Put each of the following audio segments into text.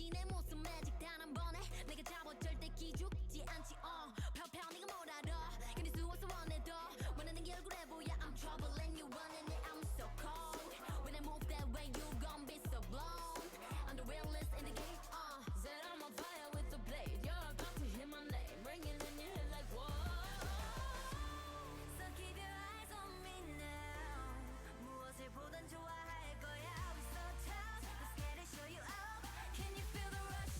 보여주지 내 모습 매직 단 한 번에 내가 잡아 절대 기죽지 않지 펴펴 네가 뭘 알아 근데 수없어 원해도 원하는 게 얼굴에 보여 I'm trouble and you running it I'm so cold when I move that way you gon' be so blown I'm the realest in the game said I'm on fire with the blade you're about to hear my name ringing in your head like whoa so keep your eyes on me now 무엇을 보든 좋아할 거야 we're so tough let's get it show you up can you feel the rush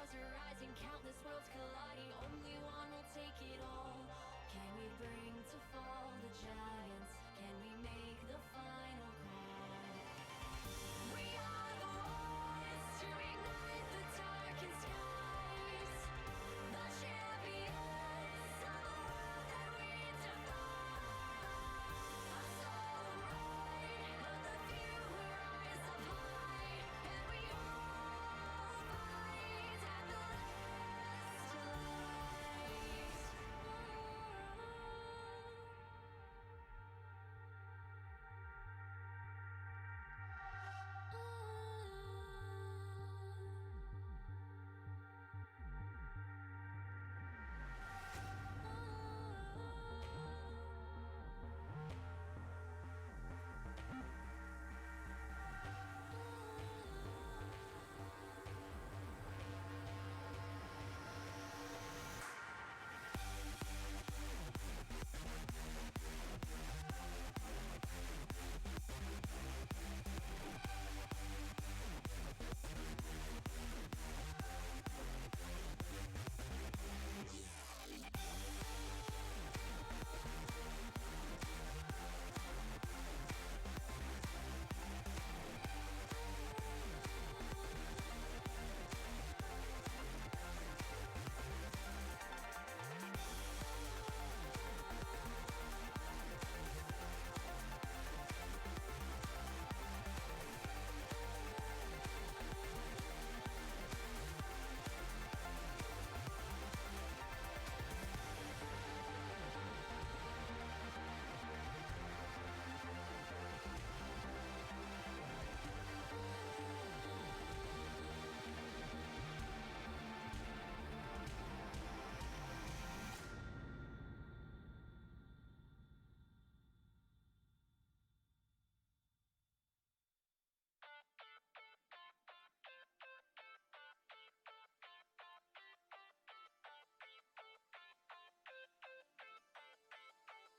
stars are rising, countless worlds colliding. Only one will take it all. Can we bring to fall the giants? Can we make the final call? We are the ones to ignite the darkened skies. The champions of the world that we defy. A soul right, but the few who rise up high. And we all fight at the last light.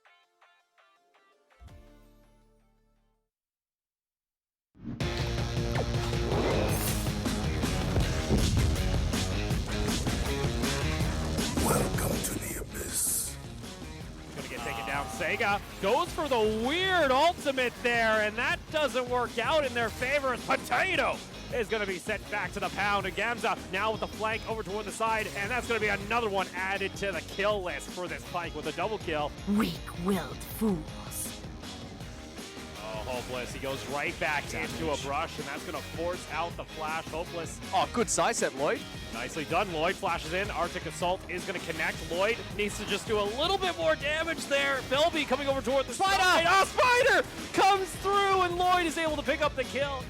Welcome to the abyss. Gonna get taken down. Sega goes for the weird ultimate there, and that doesn't work out in their favor. Potato is gonna be sent back to the pound. And Gamza now with the flank over toward the side, and that's gonna be another one added to the kill list for this Pike with a double kill. Weak-willed fools. Oh, Hopeless, he goes right back into a brush, and that's gonna force out the flash. Hopeless. Oh, good side set, Lloyd. Nicely done. Lloyd flashes in. Arctic Assault is going to connect. Lloyd needs to just do a little bit more damage there. Belby coming over toward the Spider! side. Oh, Spider comes through, and Lloyd is able to pick up the kill.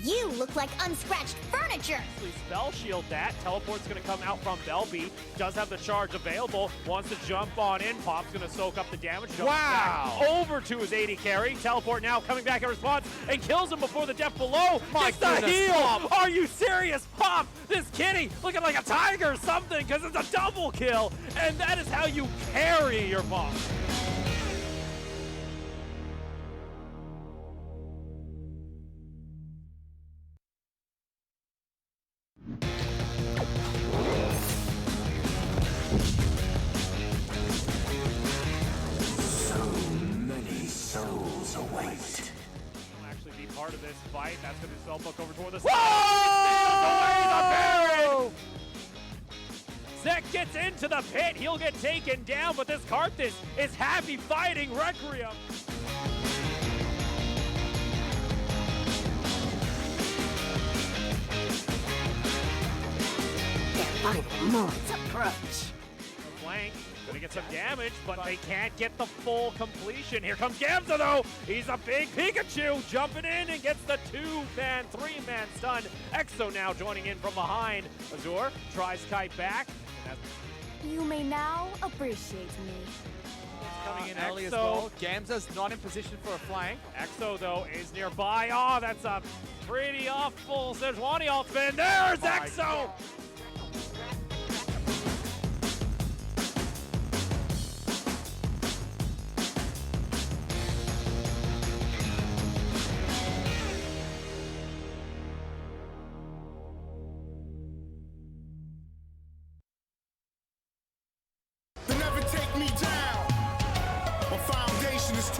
You look like unscratched furniture. Spell shield that. Teleport's going to come out from Belby. Does have the charge available. Wants to jump on in. Pop's going to soak up the damage. Jumps Wow. back over to his 80 carry. Teleport now coming back in response and kills him before the death below. My Gets the goodness, heal. Pop. Are you serious, Pop? This kitty looking like a tiger or something because it's a double kill. And that is how you carry your Pop. So many souls await. Will actually be part of this fight. That's going to be Spellbook over toward the Whoa! side. Zek gets into the pit. He'll get taken down, but this Karthus is happy fighting Requiem. Their final moments approach. Flank, gonna get some damage, but they can't get the full completion. Here comes Gamza though. He's a big Pikachu, jumping in and gets the 2-man, 3-man stun. Exo now joining in from behind. Azure tries Kite back. And that's You may now appreciate me. coming in early as Exo. well. Gamza's not in position for a flank. Exo though is nearby. Oh, that's a pretty awful Sejuani ultimate. And there's Exo.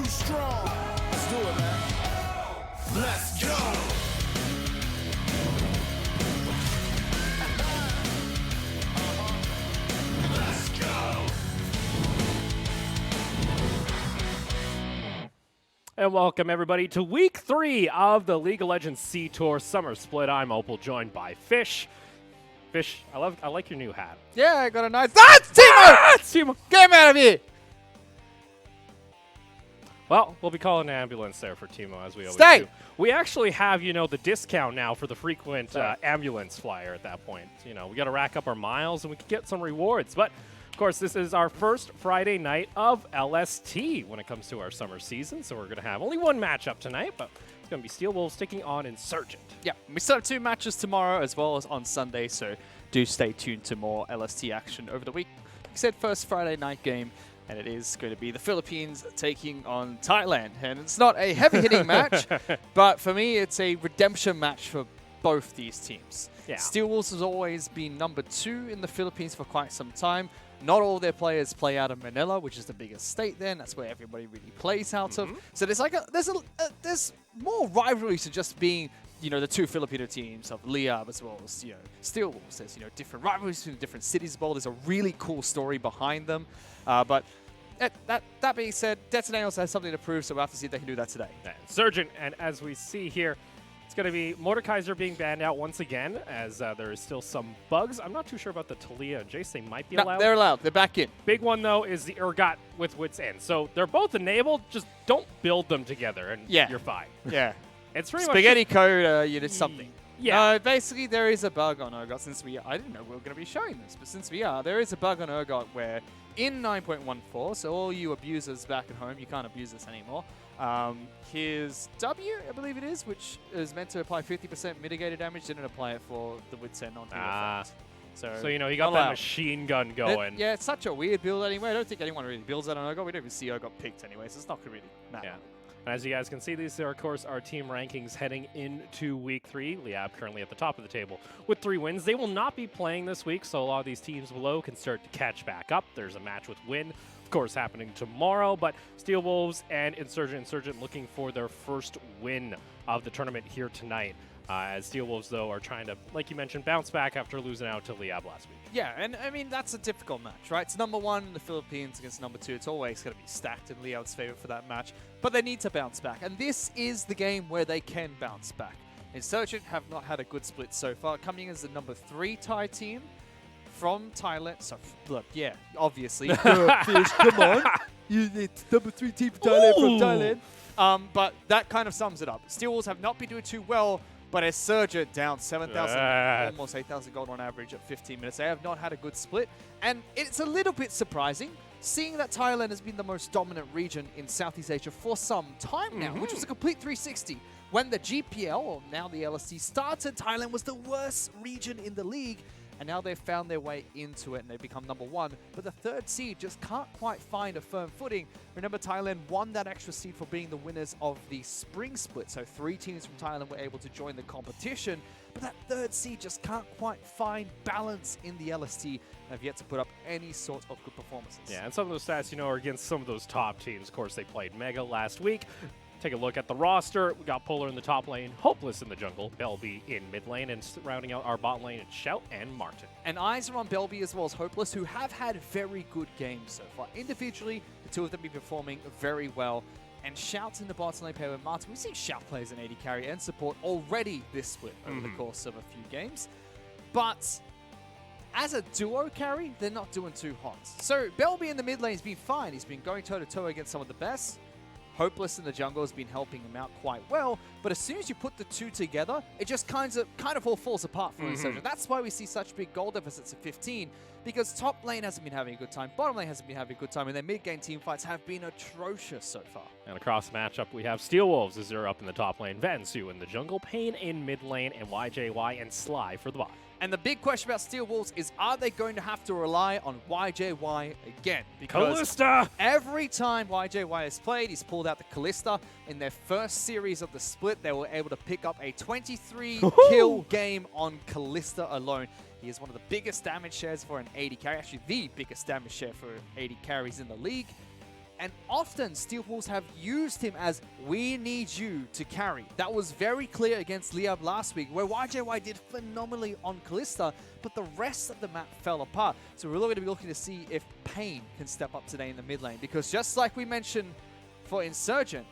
too strong. Let's do it, man. Let's go. Let's go. And welcome everybody to week 3 of the League of Legends Sea Tour Summer Split. I'm Opal, joined by Fish. Fish, I like your new hat. Yeah, I got a nice. That's Timo! Ah, it's Timo. Get him out of here! Well, we'll be calling an ambulance there for Timo, as we always Stay! do. We actually have, the discount now for the frequent ambulance flyer at that point. We got to rack up our miles and we can get some rewards. But, of course, this is our first Friday night of LST when it comes to our summer season. So we're going to have only one matchup tonight, but it's going to be Steel Wolves taking on Insurgent. Yeah, we still have 2 matches tomorrow as well as on Sunday, so do stay tuned to more LST action over the week. Like I said, first Friday night game, and it is going to be the Philippines taking on Thailand. And it's not a heavy-hitting match, but for me, it's a redemption match for both these teams. Yeah. Steel Wolves has always been number 2 in the Philippines for quite some time. Not all their players play out of Manila, which is the biggest state then. That's where everybody really plays out of. So there's there's more rivalry to just being the 2 Filipino teams of Liab as well as Steel Wolves. There's different rivalries between different cities as well. There's a really cool story behind them. But that being said, Detonator also has something to prove, so we'll have to see if they can do that today. Insurgent, and as we see here, it's going to be Mordekaiser being banned out once again, as there is still some bugs. I'm not too sure about the Talia and Jace. They might be allowed. They're allowed. They're back in. Big one, though, is the Urgot with Wits End. So they're both enabled. Just don't build them together, and you're fine. Yeah. It's pretty Spaghetti much code, it's something. Yeah. Basically, there is a bug on Urgot since I didn't know we were going to be showing this, but since we are, there is a bug on Urgot where in 9.14, so all you abusers back at home, you can't abuse this anymore. His W, I believe it is, which is meant to apply 50% mitigated damage, didn't apply it for the Wits End onto effect. So he got that machine gun going. Yeah, it's such a weird build anyway. I don't think anyone really builds that on Urgot. We don't even see Urgot picked anyway, so it's not going to really matter. Yeah. And as you guys can see, these are, of course, our team rankings heading into Week 3. Liab currently at the top of the table with 3 wins. They will not be playing this week, so a lot of these teams below can start to catch back up. There's a match with Win, of course, happening tomorrow, but Steel Wolves and Insurgent looking for their first win of the tournament here tonight. As Steel Wolves, though, are trying to, like you mentioned, bounce back after losing out to Liab last week. Yeah, and I mean, that's a difficult match, right? It's number 1 in the Philippines against number 2. It's always going to be stacked in Liab's favor for that match, but they need to bounce back, and this is the game where they can bounce back. Insurgent have not had a good split so far, coming as the number 3 Thai team from Thailand. So, look, yeah, obviously. Fish, come on. It's number 3 team from Thailand. But that kind of sums it up. Steel Wolves have not been doing too well, but Insurgent down 7,000, almost 8,000 gold on average at 15 minutes. They have not had a good split. And it's a little bit surprising, seeing that Thailand has been the most dominant region in Southeast Asia for some time now, which was a complete 360. When the GPL, or now the LST, started, Thailand was the worst region in the league. And now they've found their way into it and they've become number 1. But the 3rd seed just can't quite find a firm footing. Remember, Thailand won that extra seed for being the winners of the spring split. So 3 teams from Thailand were able to join the competition. But that 3rd seed just can't quite find balance in the LST and have yet to put up any sort of good performances. Yeah, and some of those stats, are against some of those top teams. Of course, they played Mega last week. Take a look at the roster. We got Polar in the top lane, Hopeless in the jungle, Belby in mid lane, and rounding out our bot lane, it's Shout and Martin. And eyes are on Belby as well as Hopeless, who have had very good games so far. Individually, the 2 of them have been performing very well. And Shout's in the bottom lane pair with Martin. We've seen Shout play as an AD carry and support already this split over the course of a few games. But as a duo carry, they're not doing too hot. So Belby in the mid lane has been fine. He's been going toe-to-toe against some of the best. Hopeless in the jungle has been helping him out quite well, but as soon as you put the 2 together, it just kind of all falls apart for Insurgent. That's why we see such big goal deficits at 15, because top lane hasn't been having a good time, bottom lane hasn't been having a good time, and their mid-game team fights have been atrocious so far. And across the matchup, we have Steel Wolves as they're up in the top lane, Vansu in the jungle, Pain in mid lane, and YJY and Sly for the bot. And the big question about Steel Wolves is, are they going to have to rely on YJY again? Because Kalista! Every time YJY has played, he's pulled out the Kalista. In their first series of the split, they were able to pick up a 23-kill game on Kalista alone. He is one of the biggest damage shares for an AD carry, actually the biggest damage share for AD carries in the league. and often Steel Wolves have used him as, we need you to carry. That was very clear against Liab last week, where YJY did phenomenally on Kalista, but the rest of the map fell apart. So we're really going to be looking to see if Pain can step up today in the mid lane, because just like we mentioned for Insurgent,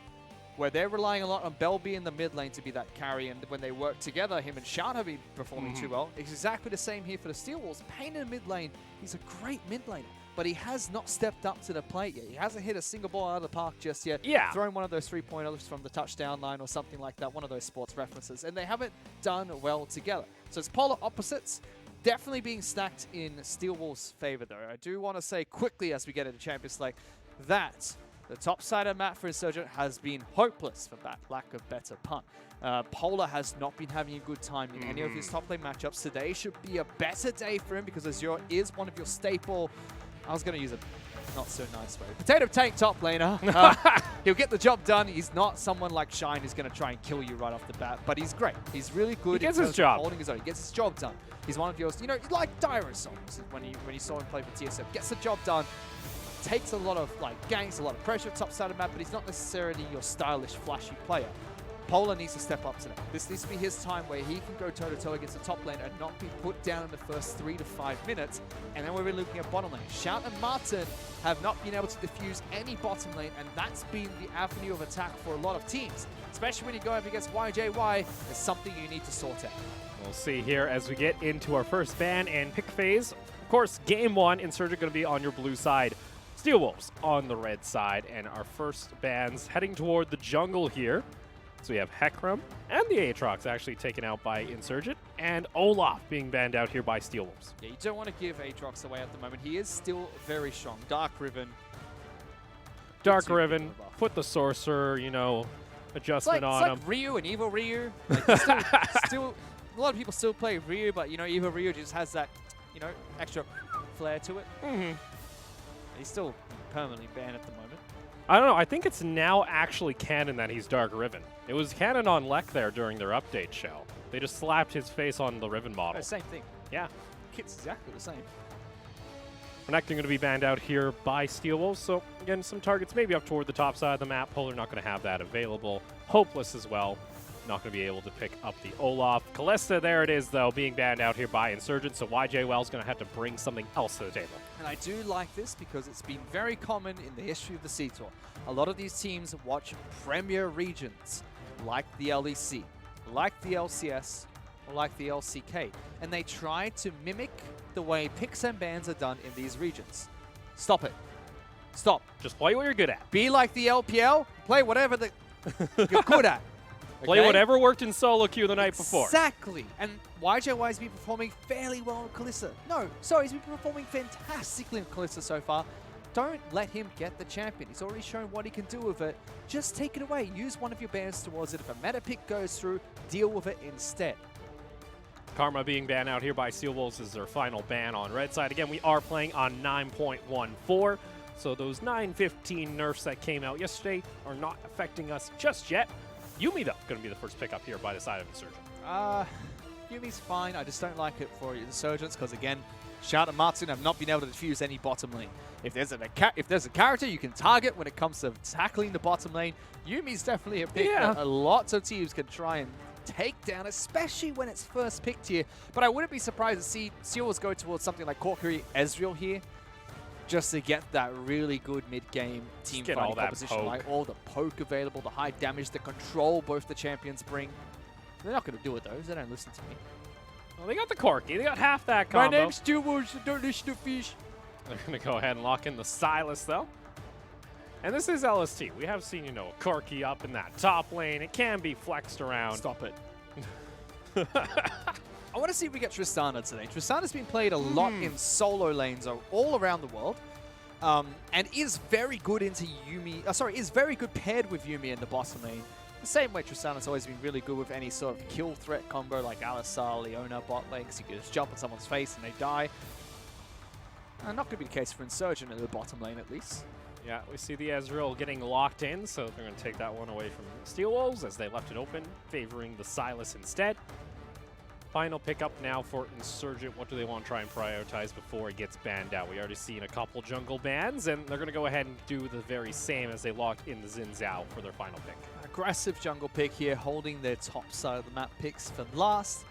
where they're relying a lot on Belby in the mid lane to be that carry, and when they work together, him and Shout have been performing too well. It's exactly the same here for the Steel Wolves. Pain in the mid lane, he's a great mid laner, but he has not stepped up to the plate yet. He hasn't hit a single ball out of the park just yet. Yeah. Throwing one of those 3-pointers from the touchdown line or something like that, one of those sports references, and they haven't done well together. So it's polar opposites. Definitely being stacked in Steel Wolves' favor, though. I do want to say quickly as we get into Champions League that the top side of map for Insurgent has been hopeless, for that lack of better pun. Polar has not been having a good time in any of his top lane matchups. Today should be a better day for him because Azure is one of your staple, I was going to use a not so nice way, potato tank top laner. He'll get the job done. He's not someone like Shine who's going to try and kill you right off the bat, but he's great. He's really good. He gets his job. Holding his own. He gets his job done. He's one of yours, you know, like Dyro songs when you saw him play for TSM. Gets the job done. Takes a lot of ganks, a lot of pressure top side of the map, but he's not necessarily your stylish, flashy player. Polar needs to step up today. This needs to be his time where he can go toe-to-toe against the top lane and not be put down in the first 3 to 5 minutes. And then we're really looking at bottom lane. Shout and Martin have not been able to defuse any bottom lane, and that's been the avenue of attack for a lot of teams. Especially when you go up against YJY, it's something you need to sort out. We'll see here as we get into our first ban and pick phase. Of course, game 1, Insurgent going to be on your blue side. Steel Wolves on the red side, and our first bans heading toward the jungle here. So we have Hecarim and the Aatrox actually taken out by Insurgent, and Olaf being banned out here by Steel Wolves. Yeah, you don't want to give Aatrox away at the moment. He is still very strong. Dark Riven. Put the Sorcerer, you know, adjustment on him. It's like Ryu and Evil Ryu. Still, a lot of people still play Ryu, but, you know, Evil Ryu just has that, you know, extra flair to it. He's still permanently banned at the moment. I don't know. I think it's now actually canon that he's Dark Riven. It was canon on Lek there during their update show. They just slapped his face on the Riven model. Oh, same thing. Yeah. Kit's exactly the same. Renekton going to be banned out here by Steel Wolves. So, again, some targets maybe up toward the top side of the map. Polar not going to have that available. Hopeless as well. Not going to be able to pick up the Olaf. Kalista, there it is, though, being banned out here by Insurgent. So YJWell's going to have to bring something else to the table. And I do like this because it's been very common in the history of the C-Tour. A lot of these teams watch premier regions like the LEC, like the LCS, or like the LCK, and they try to mimic the way picks and bans are done in these regions. Stop it. Stop. Just play what you're good at. Be like the LPL. Play whatever you're good at. Play whatever worked in solo queue the night before. Exactly. And YJY's been performing fairly well on Kalista. No, sorry, he's been performing fantastically on Kalista so far. Don't let him get the champion. He's already shown what he can do with it. Just take it away. Use one of your bans towards it. If a meta pick goes through, deal with it instead. Karma being banned out here by Steel Wolves is their final ban on red side. Again, we are playing on 9.14, so those 9.15 nerfs that came out yesterday are not affecting us just yet. Yumi, though, going to be the first pick up here by the side of Insurgent. Yumi's fine. I just don't like it for Insurgents because, again, Shout and Martin have not been able to defuse any bottom lane. If there's a character you can target when it comes to tackling the bottom lane, Yumi's definitely a pick that a lot of teams can try and take down, especially when it's first picked here. But I wouldn't be surprised to see Seals go towards something like Korkuri Ezreal here, just to get that really good mid-game team fighting composition. Like all the poke available, the high damage, the control both the champions bring. They're not going to do it, though. They don't listen to me. Well, they got the Corki. They got half that combo. My name's Stu Woods. Don't listen to fish. They're going to go ahead and lock in the Silas, though. And this is LST. We have seen, you know, a Corki up in that top lane. It can be flexed around. Stop it. I want to see if we get Tristana today. Tristana's been played a lot in solo lanes all around the world. And is very good into Yumi. Is very good paired with Yumi in the bottom lane. The same way Tristana's always been really good with any sort of kill threat combo like Alistar, Leona bot lane, because you can just jump on someone's face and they die. Not going to be the case for Insurgent in the bottom lane, at least. Yeah, we see the Ezreal getting locked in, so they're going to take that one away from Steel Wolves as they left it open, favoring the Silas instead. Final pickup now for Insurgent. What do they want to try and prioritize before it gets banned out? We already seen a couple jungle bans, and they're going to go ahead and do the very same as they locked in the Xin Zhao for their final pick. Aggressive jungle pick here, holding their top side of the map picks for last.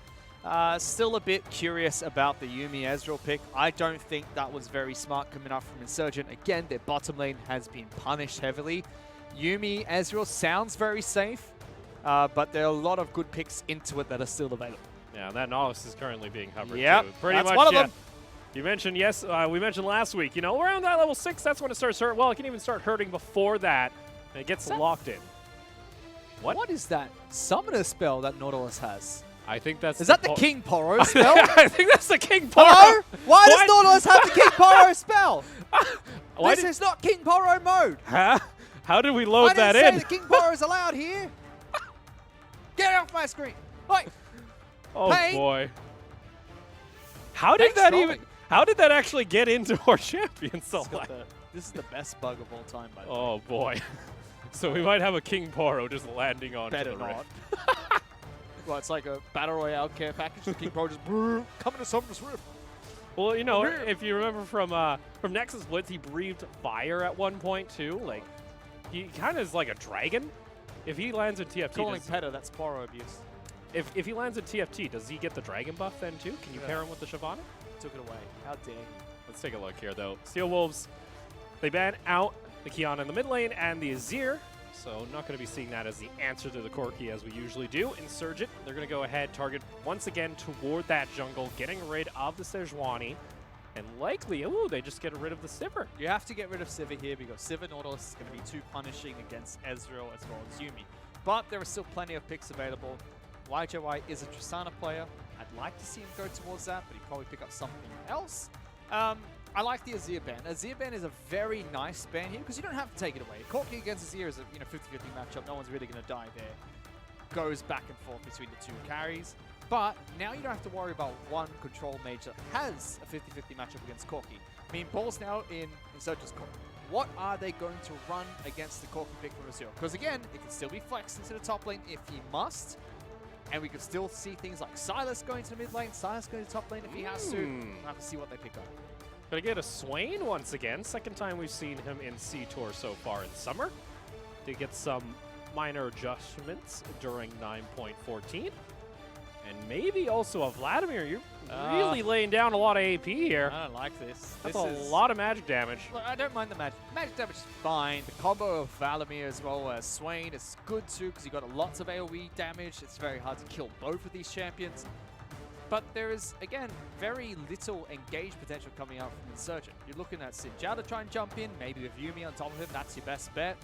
Still a bit curious about the Yuumi Ezreal pick. I don't think that was very smart coming up from Insurgent. Again, their bottom lane has been punished heavily. Yuumi Ezreal sounds very safe, but there are a lot of good picks into it that are still available. Yeah, that Nautilus is currently being covered Yep, too. Pretty that's much, one of yeah. them. You mentioned, yes, we mentioned last week, you know, around that level 6, that's when it starts hurting. Well, it can even start hurting before that, and it gets locked in. What is that summoner spell that Nautilus has? I think that's Is that the King Poro spell? I think that's the King Poro. Hello? Why does What? Nautilus have the King Poro spell? Why This is not King Poro mode. Huh? How did we load that I didn't in? say the King Poro is allowed here. Get off my screen. Wait. Oh Hey. boy. How did Thanks, that Robin. even? How did that actually get into our champion select? This is the best bug of all time, by the way. Oh boy. So we might have a King Poro just landing on Better the not. rift. Well, it's like a Battle Royale care package. The King Poro just coming to Summoner's Rift. Well, you know, Rift. if you remember from Nexus Blitz, he breathed fire at one point too. Like, he kind of is like a dragon. If he lands in TFT, Calling Peta, that's Poro abuse. if he lands in TFT, does he get the dragon buff then too? Can you pair him with the Shyvana? Took it away. How dare you. Let's take a look here, though. Steel Wolves, they ban out the Kiana in the mid lane and the Azir, so not going to be seeing that as the answer to the Corki as we usually do. Insurgent, they're going to go ahead, target once again toward that jungle, getting rid of the Sejuani, and likely, ooh, they just get rid of the Sivir. You have to get rid of Sivir here because Sivir Nautilus is going to be too punishing against Ezreal as well as Yuumi. But there are still plenty of picks available. YJY is a Tristana player. I'd like to see him go towards that, but he'd probably pick up something else. I like the Azir ban. Azir ban is a very nice ban here because you don't have to take it away. Corki against Azir is a 50-50 matchup. No one's really going to die there. Goes back and forth between the two carries. But now you don't have to worry about one control mage that has a 50-50 matchup against Corki. I mean, Ball's now in Insurgent's court. What are they going to run against the Corki pick from Azir? Because again, it can still be flexed into the top lane if he must. And we could still see things like Sylas going to the mid lane, Sylas going to top lane if he has to. We'll have to see what they pick up. Gonna get a Swain once again. Second time we've seen him in C-Tour so far in summer. Did get some minor adjustments during 9.14. And maybe also a Vladimir. You're really laying down a lot of AP here. I don't like this. That's a lot of magic damage. Look, I don't mind the magic. Magic damage is fine. The combo of Valamir as well as Swain is good too because you got lots of AoE damage. It's very hard to kill both of these champions. But there is, again, very little engage potential coming out from Insurgent. You're looking at Xin Zhao to try and jump in, maybe with Yuumi on top of him. That's your best bet.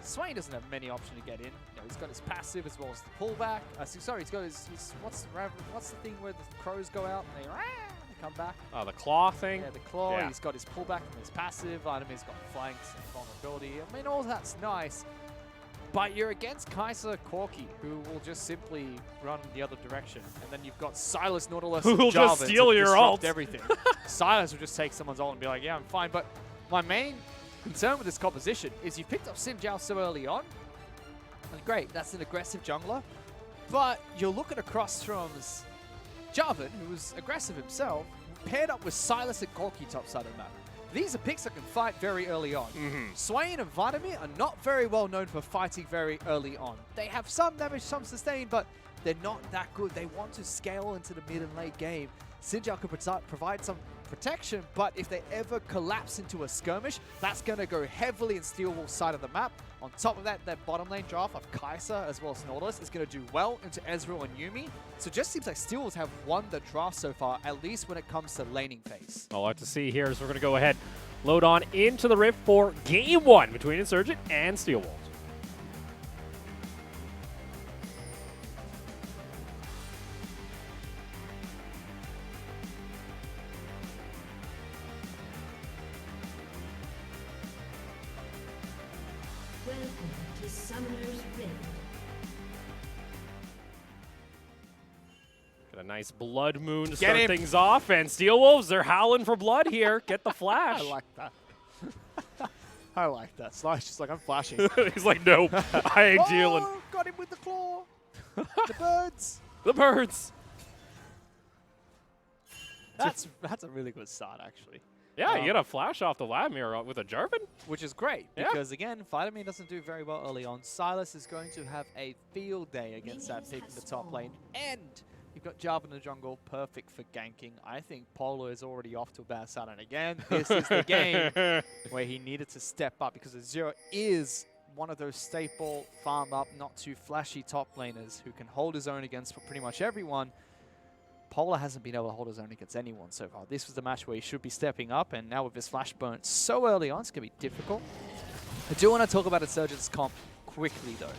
Swain doesn't have many options to get in. You know, he's got his passive as well as the pullback. Sorry, he's got his what's the thing where the crows go out and they come back? Oh, the claw thing? Yeah, the claw. Yeah. He's got his pullback and his passive. Vladimir's got flanks and vulnerability. I mean, all that's nice. But you're against Kaiser Corki, who will just simply run the other direction. And then you've got Sylas, Nautilus, Who and will just Jarvan steal to your disrupt ult. everything. Sylas will just take someone's ult and be like, yeah, I'm fine. But my main concern with this composition is you picked up Xin Zhao so early on. And great, that's an aggressive jungler. But you're looking across from Jarvan, who's aggressive himself, paired up with Sylas and Corki top side of the map. These are picks that can fight very early on. Swain and Vladimir are not very well known for fighting very early on. They have some damage, some sustain, but they're not that good. They want to scale into the mid and late game. Xin Zhao could provide some protection, but if they ever collapse into a skirmish, that's going to go heavily in Steel Wolf's side of the map. On top of that, that bottom lane draft of Kai'Sa as well as Nautilus is going to do well into Ezreal and Yuumi. So it just seems like Steel Wolves have won the draft so far, at least when it comes to laning phase. All I have to see here is we're going to go ahead, load on into the Rift for Game 1 between Insurgent and Steel Wolves. Welcome to Summoner's Rift. Got a nice blood moon to Get start him. things off, and Steel Wolves, they're howling for blood here. Get the flash. I like that. I like that. Slash just like, I'm flashing. He's like, nope, I ain't dealing. Got him with the claw. The birds. The birds. That's a really good start, actually. Yeah, you get a flash off the Vladimir with a German. Which is great, Yeah. because again, Vladimir doesn't do very well early on. Silas is going to have a field day against that pick in the top lane. And you've got Jarvan in the jungle, perfect for ganking. I think Polo is already off to a bad start. And again, this is the game where he needed to step up, because Azure is one of those staple farm up, not too flashy top laners who can hold his own against pretty much everyone. Polar hasn't been able to hold his own against anyone so far. This was the match where he should be stepping up, and now with his flash burnt so early on, it's going to be difficult. I do want to talk about Insurgent's comp quickly, though,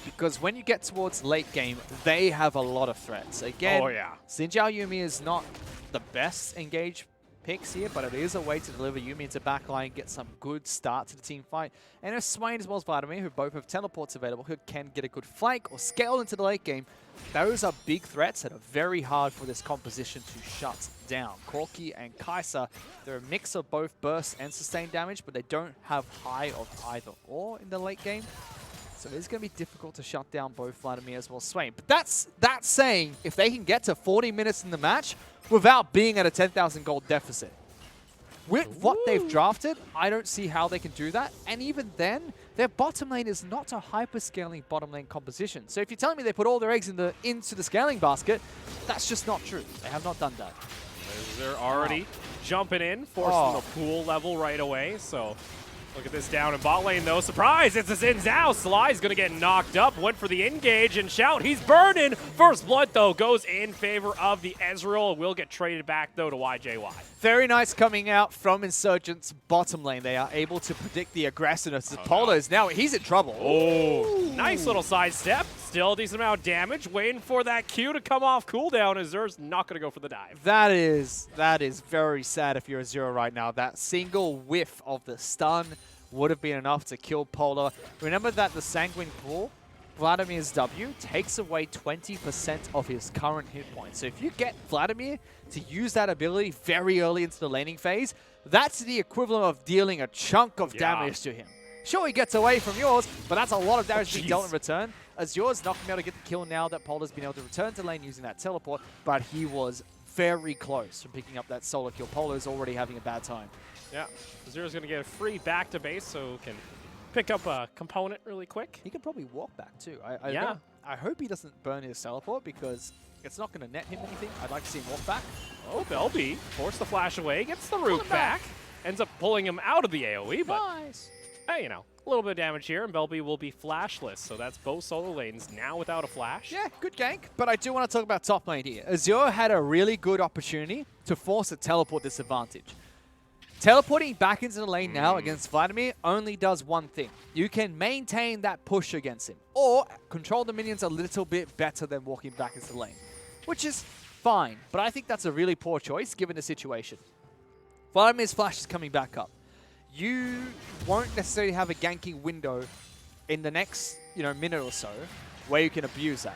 because when you get towards late game, they have a lot of threats. Again, Xin Zhao Yuumi is not the best engaged picks here, but it is a way to deliver Yuumi into backline, get some good start to the team fight. And if Swain as well as Vladimir, who both have teleports available, who can get a good flank or scale into the late game, those are big threats that are very hard for this composition to shut down. Corki and Kai'Sa, they're a mix of both burst and sustained damage, but they don't have high of either or in the late game. So it's going to be difficult to shut down both Vladimir as well as Swain. But that's saying if they can get to 40 minutes in the match without being at a 10,000 gold deficit. With what they've drafted, I don't see how they can do that. And even then, their bottom lane is not a hyper-scaling bottom lane composition. So if you're telling me they put all their eggs into the scaling basket, that's just not true. They have not done that. They're already jumping in, forcing the pool level right away. So look at this down in bot lane, though. Surprise! It's a Xin Zhao. Sly's going to get knocked up. Went for the engage and shout. He's burning. First blood, though, goes in favor of the Ezreal. Will get traded back, though, to YJY. Very nice coming out from Insurgent's bottom lane. They are able to predict the aggressiveness. Polo is now, he's in trouble. Oh, nice little sidestep. Still a decent amount of damage. Waiting for that Q to come off cooldown. Azur's not going to go for the dive. That is very sad if you're Azure right now. That single whiff of the stun would have been enough to kill Polar. Remember that the Sanguine Pool, Vladimir's W, takes away 20% of his current hit points. So if you get Vladimir to use that ability very early into the laning phase, that's the equivalent of dealing a chunk of damage to him. Sure, he gets away from yours, but that's a lot of damage being dealt in return. Azur's not going to be able to get the kill now that Polar's been able to return to lane using that teleport, but he was very close from picking up that solo kill. Polar's already having a bad time. Yeah, Azur's going to get a free back to base, so can pick up a component really quick. He could probably walk back too. I hope he doesn't burn his teleport, because it's not going to net him anything. I'd like to see him walk back. Oh, Belby forced the flash away, gets the root back, ends up pulling him out of the AoE, but hey, you know, a little bit of damage here, and Belby will be flashless, so that's both solo lanes now without a flash. Yeah, good gank, but I do want to talk about top lane here. Azure had a really good opportunity to force a teleport disadvantage. Teleporting back into the lane now against Vladimir only does one thing. You can maintain that push against him, or control the minions a little bit better than walking back into the lane, which is fine, but I think that's a really poor choice given the situation. Vladimir's flash is coming back up. You won't necessarily have a ganking window in the next minute or so where you can abuse that.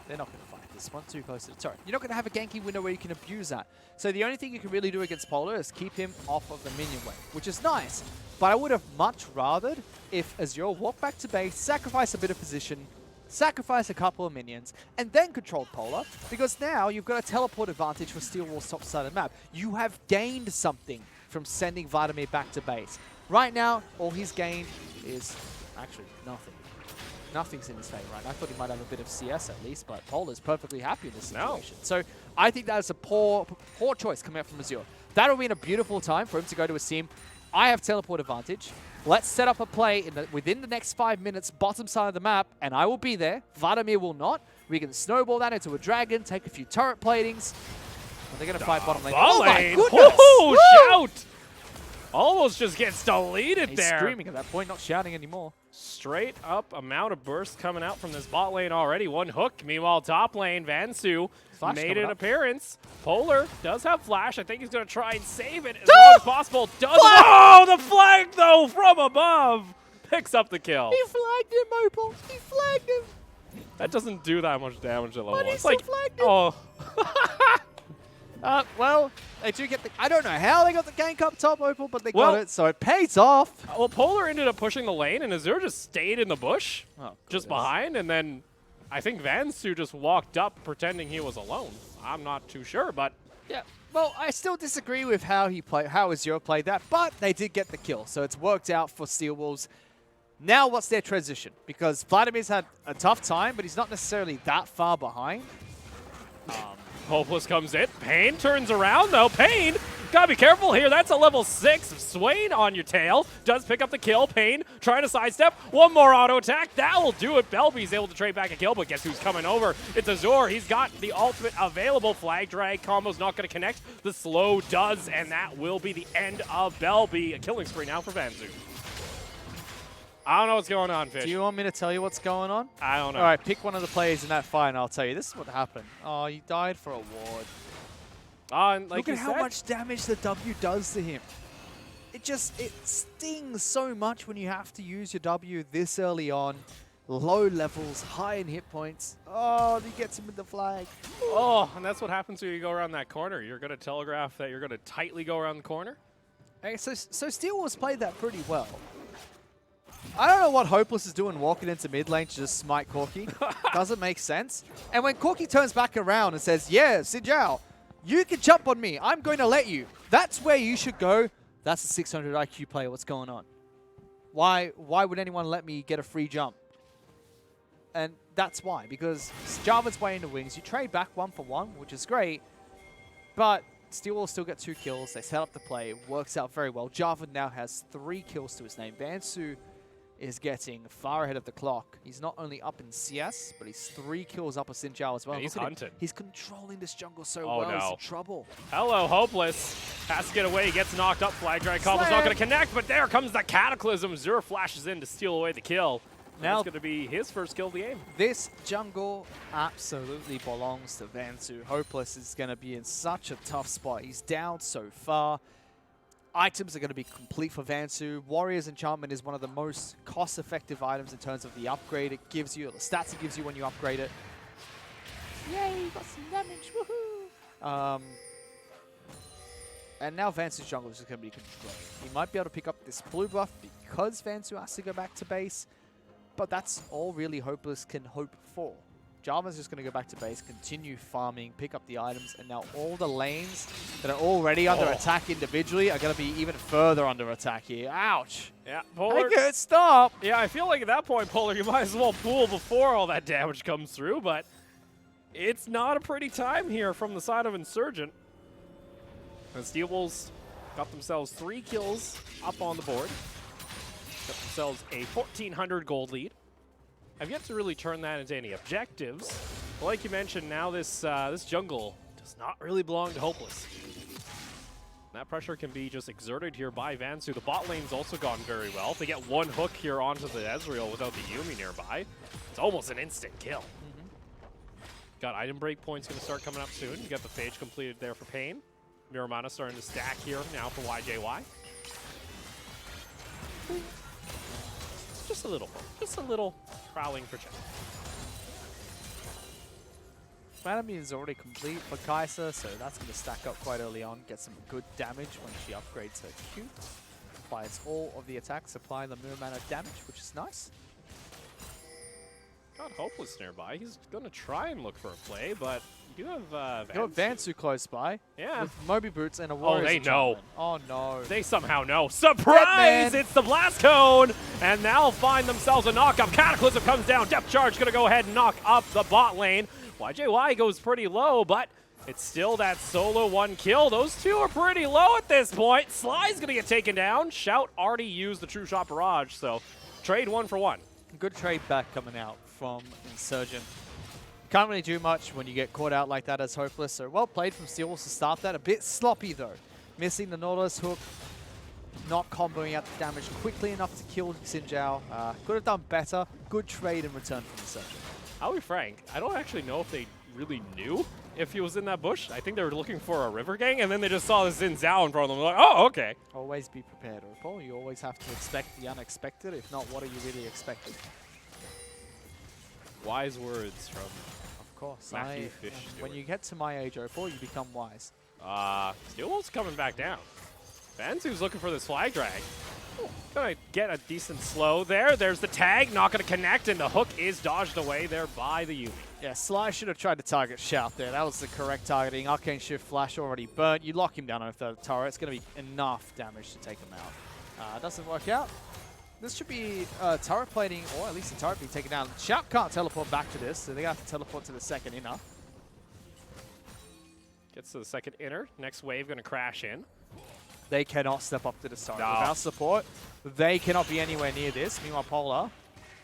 They're not going to fight this one too close to the turret. You're not going to have a ganking window where you can abuse that. So the only thing you can really do against Polar is keep him off of the minion wave, which is nice. But I would have much rathered if Azure walked back to base, sacrifice a bit of position, sacrifice a couple of minions, and then controlled Polar, because now you've got a teleport advantage for Steel Wall's top side of the map. You have gained something from sending Vladimir back to base. Right now, all he's gained is actually nothing. Nothing's in his favor, right? I thought he might have a bit of CS at least, but Polar's perfectly happy in this situation. So I think that is a poor choice coming out from Azure. That would be a beautiful time for him to go to a team. I have teleport advantage. Let's set up a play within the next 5 minutes, bottom side of the map, and I will be there. Vladimir will not. We can snowball that into a dragon, take a few turret platings. And they're going to fight bottom lane. Oh my goodness! Oh, shout! Almost just gets deleted He's there. screaming at that point, not shouting anymore. Straight up amount of burst coming out from this bot lane already. One hook. Meanwhile, top lane, Vansu made an appearance. Polar does have flash. I think he's going to try and save it as long as possible. Does Oh, the flag, though, from above. Picks up the kill. He flagged him, Opal. He flagged him. That doesn't do that much damage at level 1. But he It's still like, flagged him. oh. Well, they do get the... I don't know how they got the gank up top, Opal, but they got it, so it pays off. Well, Polar ended up pushing the lane, and Azure just stayed in the bush, just behind, and then I think Vansu just walked up pretending he was alone. I'm not too sure, but Yeah. Well, I still disagree with how Azure played that, but they did get the kill, so it's worked out for Steel Wolves. Now, what's their transition? Because Vladimir's had a tough time, but he's not necessarily that far behind. Hopeless comes in. Pain turns around, though. Pain, gotta be careful here. That's a level 6 Swain on your tail. Does pick up the kill. Pain trying to sidestep. One more auto attack. That will do it. Belby's able to trade back a kill, but guess who's coming over? It's Azure. He's got the ultimate available. Flag drag combo's not going to connect. The slow does, and that will be the end of Belby. A killing spree now for Vanzu. I don't know what's going on, Fish. Do you want me to tell you what's going on? I don't know. All right, pick one of the players in that fight, and I'll tell you. This is what happened. Oh, he died for a ward. And like Look at how much damage the W does to him. It stings so much when you have to use your W this early on. Low levels, high in hit points. Oh, he gets him with the flag. Oh, and that's what happens when you go around that corner. You're going to telegraph that you're going to tightly go around the corner. Okay, so Steel Wolves played that pretty well. I don't know what Hopeless is doing walking into mid lane to just smite Corki. Doesn't make sense. And when Corki turns back around and says, yeah, Xin Zhao, you can jump on me. I'm going to let you. That's where you should go. That's a 600 IQ player. What's going on? Why would anyone let me get a free jump? And that's why. Because Jarvan's way into wings. You trade back 1 for 1, which is great. But Steel will still get 2 kills. They set up the play. It works out very well. Jarvan now has 3 kills to his name. Vansu is getting far ahead of the clock. He's not only up in CS, but he's 3 kills up with Xin Zhao as well. Yeah, he's hunted. He's controlling this jungle so well. No. He's in trouble. Hello, Hopeless. Has to get away. He gets knocked up. Flag drag combo's not going to connect, but there comes the Cataclysm. Zur flashes in to steal away the kill. Now it's going to be his first kill of the game. This jungle absolutely belongs to Vansu. Hopeless is going to be in such a tough spot. He's down so far. Items are going to be complete for Vansu. Warrior's Enchantment is one of the most cost-effective items in terms of the upgrade it gives you, the stats it gives you when you upgrade it. Yay, got some damage, woohoo! And now Vansu's jungle is just going to be great. He might be able to pick up this blue buff because Vansu has to go back to base, but that's all really Hopeless can hope for. Jarvan's just going to go back to base, continue farming, pick up the items, and now all the lanes that are already under attack individually are going to be even further under attack here. Ouch! Yeah, Polar. Make it stop! Yeah, I feel like at that point, Polar, you might as well pool before all that damage comes through, but it's not a pretty time here from the side of Insurgent. And Steel Wolves got themselves 3 kills up on the board. Got themselves a 1,400 gold lead. I've yet to really turn that into any objectives. But like you mentioned, now this this jungle does not really belong to Hopeless. That pressure can be just exerted here by Vansu. The bot lane's also gone very well. If they get 1 hook here onto the Ezreal without the Yuumi nearby, it's almost an instant kill. Got item break points going to start coming up soon. You got the Phage completed there for Pain. Mirror Mana starting to stack here now for YJY. Just a little prowling for check. Vladimir is already complete for Kai'Sa, so that's going to stack up quite early on, get some good damage when she upgrades her Q. Applies all of the attacks, apply the Mirror Mana damage, which is nice. Got Hopeless nearby. He's going to try and look for a play, but you do have You got Vansu close by. Yeah. With Moby Boots and a Warrior's they know. Enchantment. Oh, no. They somehow know. Surprise! Deadman. It's the Blast Cone! And now find themselves a knock-up. Cataclysm comes down. Depth Charge going to go ahead and knock up the bot lane. YJY goes pretty low, but it's still that solo 1 kill. Those 2 are pretty low at this point. Sly's going to get taken down. Shout already used the True Shot Barrage, so trade 1 for 1. Good trade back coming out from Insurgent. Can't really do much when you get caught out like that as Hopeless, so well played from Steel Wolves to start that. A bit sloppy though. Missing the Nautilus hook, not comboing out the damage quickly enough to kill Xin Zhao. Could have done better. Good trade in return from Insurgent. I'll be frank, I don't actually know if they really knew if he was in that bush. I think they were looking for a River Gang, and then they just saw the Xin Zhao in front of them. They're like, oh, okay. Always be prepared, Opal. You always have to expect the unexpected. If not, what are you really expecting? Wise words from Of course. Matthew Fish when Stewart. you get to my age, Opal, you become wise. Steel Wolf's coming back down. Vansu's looking for this flag drag. Gonna get a decent slow there. There's the tag, not gonna connect, and the hook is dodged away there by the Yuumi. Yeah, Sly should have tried to target Shout there. That was the correct targeting. Arcane Shift Flash already burnt. You lock him down on a third turret. It's going to be enough damage to take him out. Doesn't work out. This should be turret plating, or at least the turret being taken down. Shout can't teleport back to this, so they have to teleport to the second inner. Gets to the second inner. Next wave gonna crash in. They cannot step up to the turret. No. Without support, they cannot be anywhere near this. Meanwhile, Polar.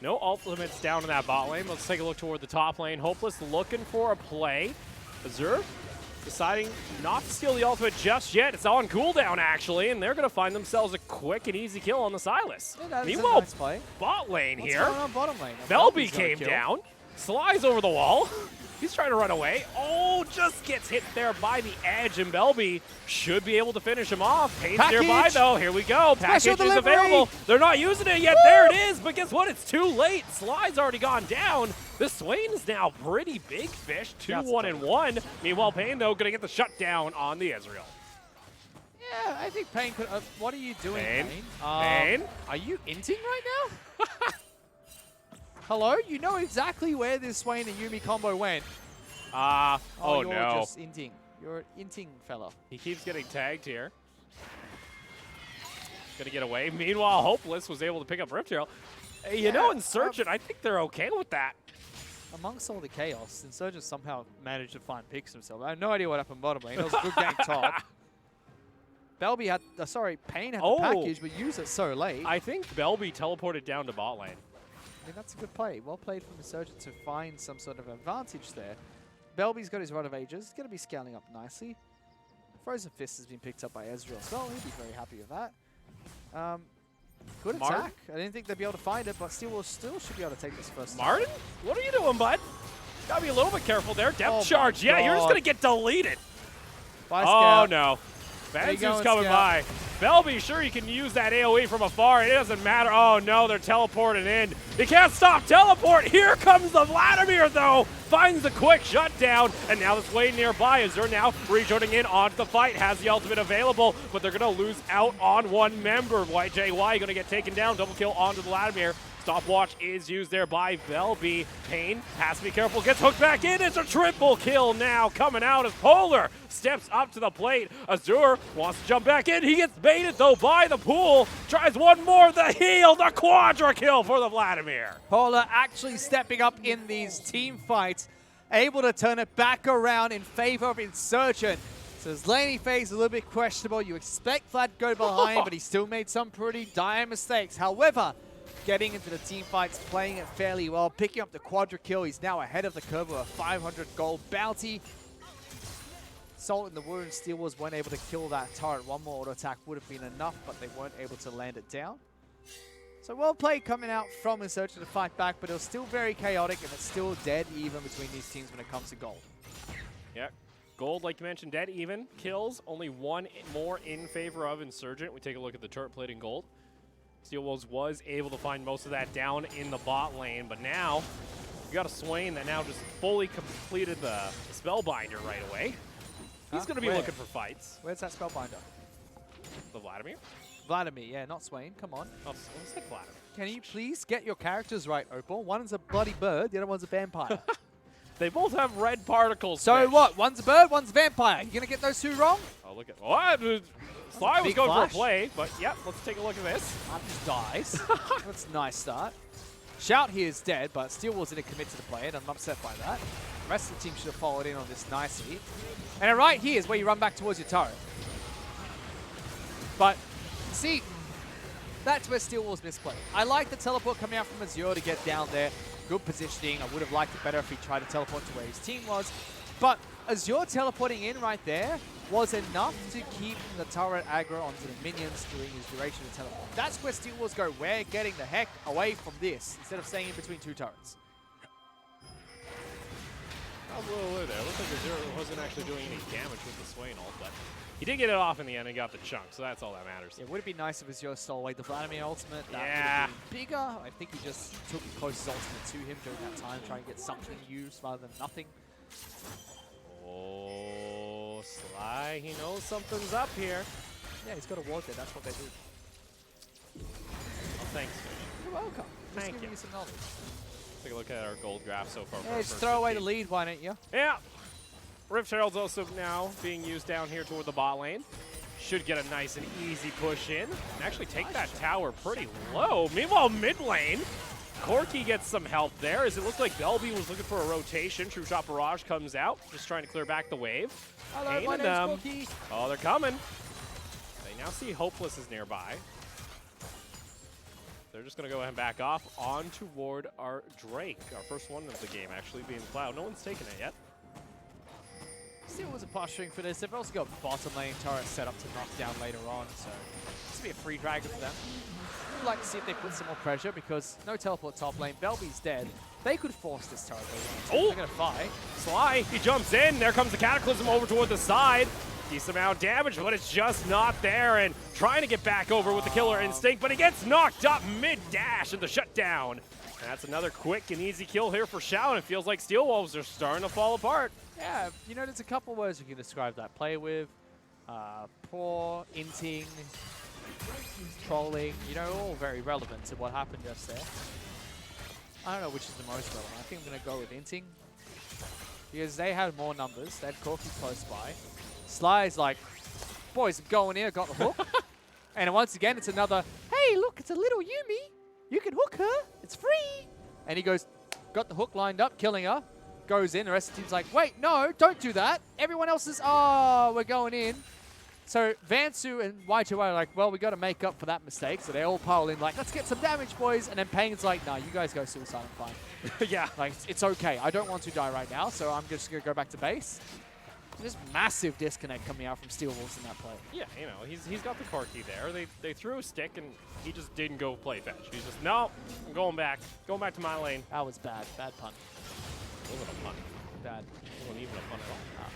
No ultimates down in that bot lane. Let's take a look toward the top lane. Hopeless looking for a play. Azure deciding not to steal the ultimate just yet. It's on cooldown, actually, and they're going to find themselves a quick and easy kill on the Silas. Yeah, that is a Meanwhile, nice play. bot lane What's here. going on bottom lane? Belby Belby's gonna came kill. down. Slides over the wall. He's trying to run away. Oh, just gets hit there by the edge, and Belby should be able to finish him off. Pain's Package. nearby, though. Here we go. Special Package is delivery. available. They're not using it yet. Woo! There it is, but guess what? It's too late. Slide's already gone down. This Swain is now pretty big fish. 2-1-1. Meanwhile, Pain, though, going to get the shutdown on the Ezreal. Yeah, I think Pain could. What are you doing, Pain? Pain? Pain? Are you inting right now? Hello? You know exactly where this Swain and Yuumi combo went. Oh, You're no. just inting. You're an inting fella. He keeps getting tagged here. Gonna get away. Meanwhile, Hopeless was able to pick up Rift Hero. Hey, you know, Insurgent, I think they're okay with that. Amongst all the chaos, Insurgent somehow managed to find picks himself. I have no idea what happened bottom lane. It was a good game top. Belby had, Pain had the package, but used it so late. I think Belby teleported down to bot lane. I mean, that's a good play. Well played from Insurgent to find some sort of advantage there. Belby's got his Rod of Ages. He's going to be scaling up nicely. Frozen Fist has been picked up by Ezreal as well. He'll be very happy with that. Good attack. I didn't think they'd be able to find it, but still should be able to take this first. Martin, what are you doing, bud? Gotta be a little bit careful there. Depth Oh charge. my Yeah, you're just God. gonna get deleted. Bye, Oh Scout. no. There you Bansu's go, coming Scout. by. Belby, sure you can use that AoE from afar. It doesn't matter. Oh no, they're teleporting in. You can't stop teleport. Here comes the Vladimir though. Finds the quick shutdown, and now it's way nearby. Azure now rejoining in onto the fight. Has the ultimate available, but they're gonna lose out on one member. YJY gonna get taken down. Double kill onto the Vladimir. Stopwatch is used there by Belby. Pain has to be careful, gets hooked back in. It's a triple kill now coming out as Polar steps up to the plate. Azure wants to jump back in. He gets baited though by the pool. Tries one more, the heal, the quadra kill for the Vladimir. Polar actually stepping up in these team fights, able to turn it back around in favor of Insurgent. So his laning phase is a little bit questionable. You expect Vlad to go behind, but he still made some pretty dire mistakes. However, getting into the team fights, playing it fairly well, picking up the quadra kill. He's now ahead of the curve with a 500 gold bounty. Salt in the wound, Steel Wars weren't able to kill that turret. One more auto attack would have been enough, but they weren't able to land it down. So well played coming out from Insurgent to fight back, but it was still very chaotic, and it's still dead even between these teams when it comes to gold. Yeah, gold, like you mentioned, dead even. Kills, only one more in favor of Insurgent. We take a look at the turret plate in gold. Steel Wolves was able to find most of that down in the bot lane, but now you got a Swain that now just fully completed the Spellbinder right away. He's going to be Where? looking for fights. Where's that Spellbinder? The Vladimir? Vladimir, yeah, not Swain. Come on. Oh, it's like Vladimir. Can you please get your characters right, Opal? One is a bloody bird, the other one's a vampire. They both have red particles. So Fish. what? One's a bird, one's a vampire. You gonna get those two wrong? Oh, look at what? Sly was big going flash. for a play, but yep, let's take a look at this. Just dies. That's a nice start. Shout here is dead, but Steel Wars didn't commit to the play, and I'm upset by that. The rest of the team should have followed in on this nicely. And right here is where you run back towards your turret. But, see, that's where Steel Wars misplayed. I like the teleport coming out from Azure to get down there. Good positioning. I would have liked it better if he tried to teleport to where his team was. But Azure teleporting in right there was enough to keep the turret aggro onto the minions during his duration of teleport. That's where Steel Wars go. We're getting the heck away from this instead of staying in between two turrets. That was a little low there. Looks like Azure wasn't actually doing any damage with the Swain ult, but he did get it off in the end and got the chunk, so that's all that matters. It would have been nice if Azure stole away the Vladimir ultimate. That Yeah. would have been bigger. I think he just took the closest ultimate to him during that time, trying to get something used rather than nothing. Oh, Sly, he knows something's up here. Yeah, he's got a ward there. That's what they do. Thanks. You're welcome. Just Thank giving you. you some knowledge. Take a look at our gold graph so far. for Yeah, our just first throw away the 15. lead, why don't you? Yeah. Rift Herald's also now being used down here toward the bot lane. Should get a nice and easy push in. And actually take that tower pretty low. Meanwhile, mid lane, Corki gets some help there as it looked like Belby was looking for a rotation. True Shot Barrage comes out, just trying to clear back the wave. Hello, Kane my and, name's Cookie. oh, they're coming. They now see Hopeless is nearby. They're just going to go ahead and back off on toward our Drake. Our first one of the game actually being Cloud. No one's taken it yet. Still wasn't posturing for this. They've also got bottom lane turret set up to knock down later on, so this will be a free dragon for them. I'd like to see if they put some more pressure because no teleport top lane. Belby's dead. They could force this turret. Oh! They're going to fight. Sly, he jumps in. There comes the Cataclysm over toward the side. Decent amount of damage, but it's just not there. And trying to get back over with the Killer Instinct, but he gets knocked up mid-dash in the shutdown. And that's another quick and easy kill here for Shao, and it feels like Steel Wolves are starting to fall apart. Yeah, you know, there's a couple words you can describe that. Play with, poor, inting, trolling, you know, all very relevant to what happened just there. I don't know which is the most relevant. I think I'm going to go with inting because they had more numbers. They had Corky close by. Sly's like, boys, I'm going here, got the hook. And once again, it's another, hey, look, it's a little Yumi. You can hook her. It's free. And he goes, got the hook lined up, killing her. Goes in. The rest of the team's like, wait, no, don't do that. Everyone else is, oh, we're going in. So Vansu and Y2Y are like, well, we got to make up for that mistake. So they all pile in like, let's get some damage, boys. And then Pain's like, nah, you guys go suicide, I'm fine. Yeah. Like, it's okay. I don't want to die right now, so I'm just going to go back to base. There's massive disconnect coming out from Steel Wolves in that play. Yeah, you know, he's got the Corki there. They threw a stick, and he just didn't go play fetch. He's just, no, I'm going back to my lane. That was bad. Bad pun. It wasn't a pun. Bad. It wasn't even a pun at all.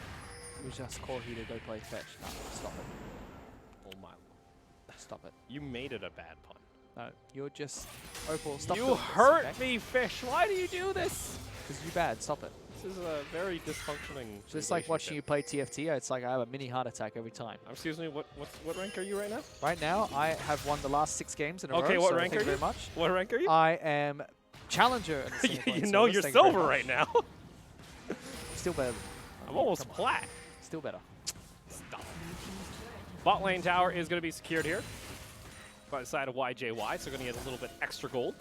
It was just call he to go play fetch. No, stop it. Oh my. Stop it. You made it a bad pun. No, you're just... Opal, stop You doing this, hurt okay? me, Fish. Why do you do this? Because you bad. Stop it. This is a very dysfunctioning Just like watching you play TFT, it's like I have a mini heart attack every time. Excuse me, what rank are you right now? Right now, I have won the last 6 games in a row. Okay, what so rank thank are you you? very much. What rank are you? I am Challenger. In the single You plane know service. you're Thank you very silver much. right now. Still better. I'm almost plat. Still better. Stop. Bot lane tower is going to be secured here by the side of YJY, so going to get a little bit extra gold.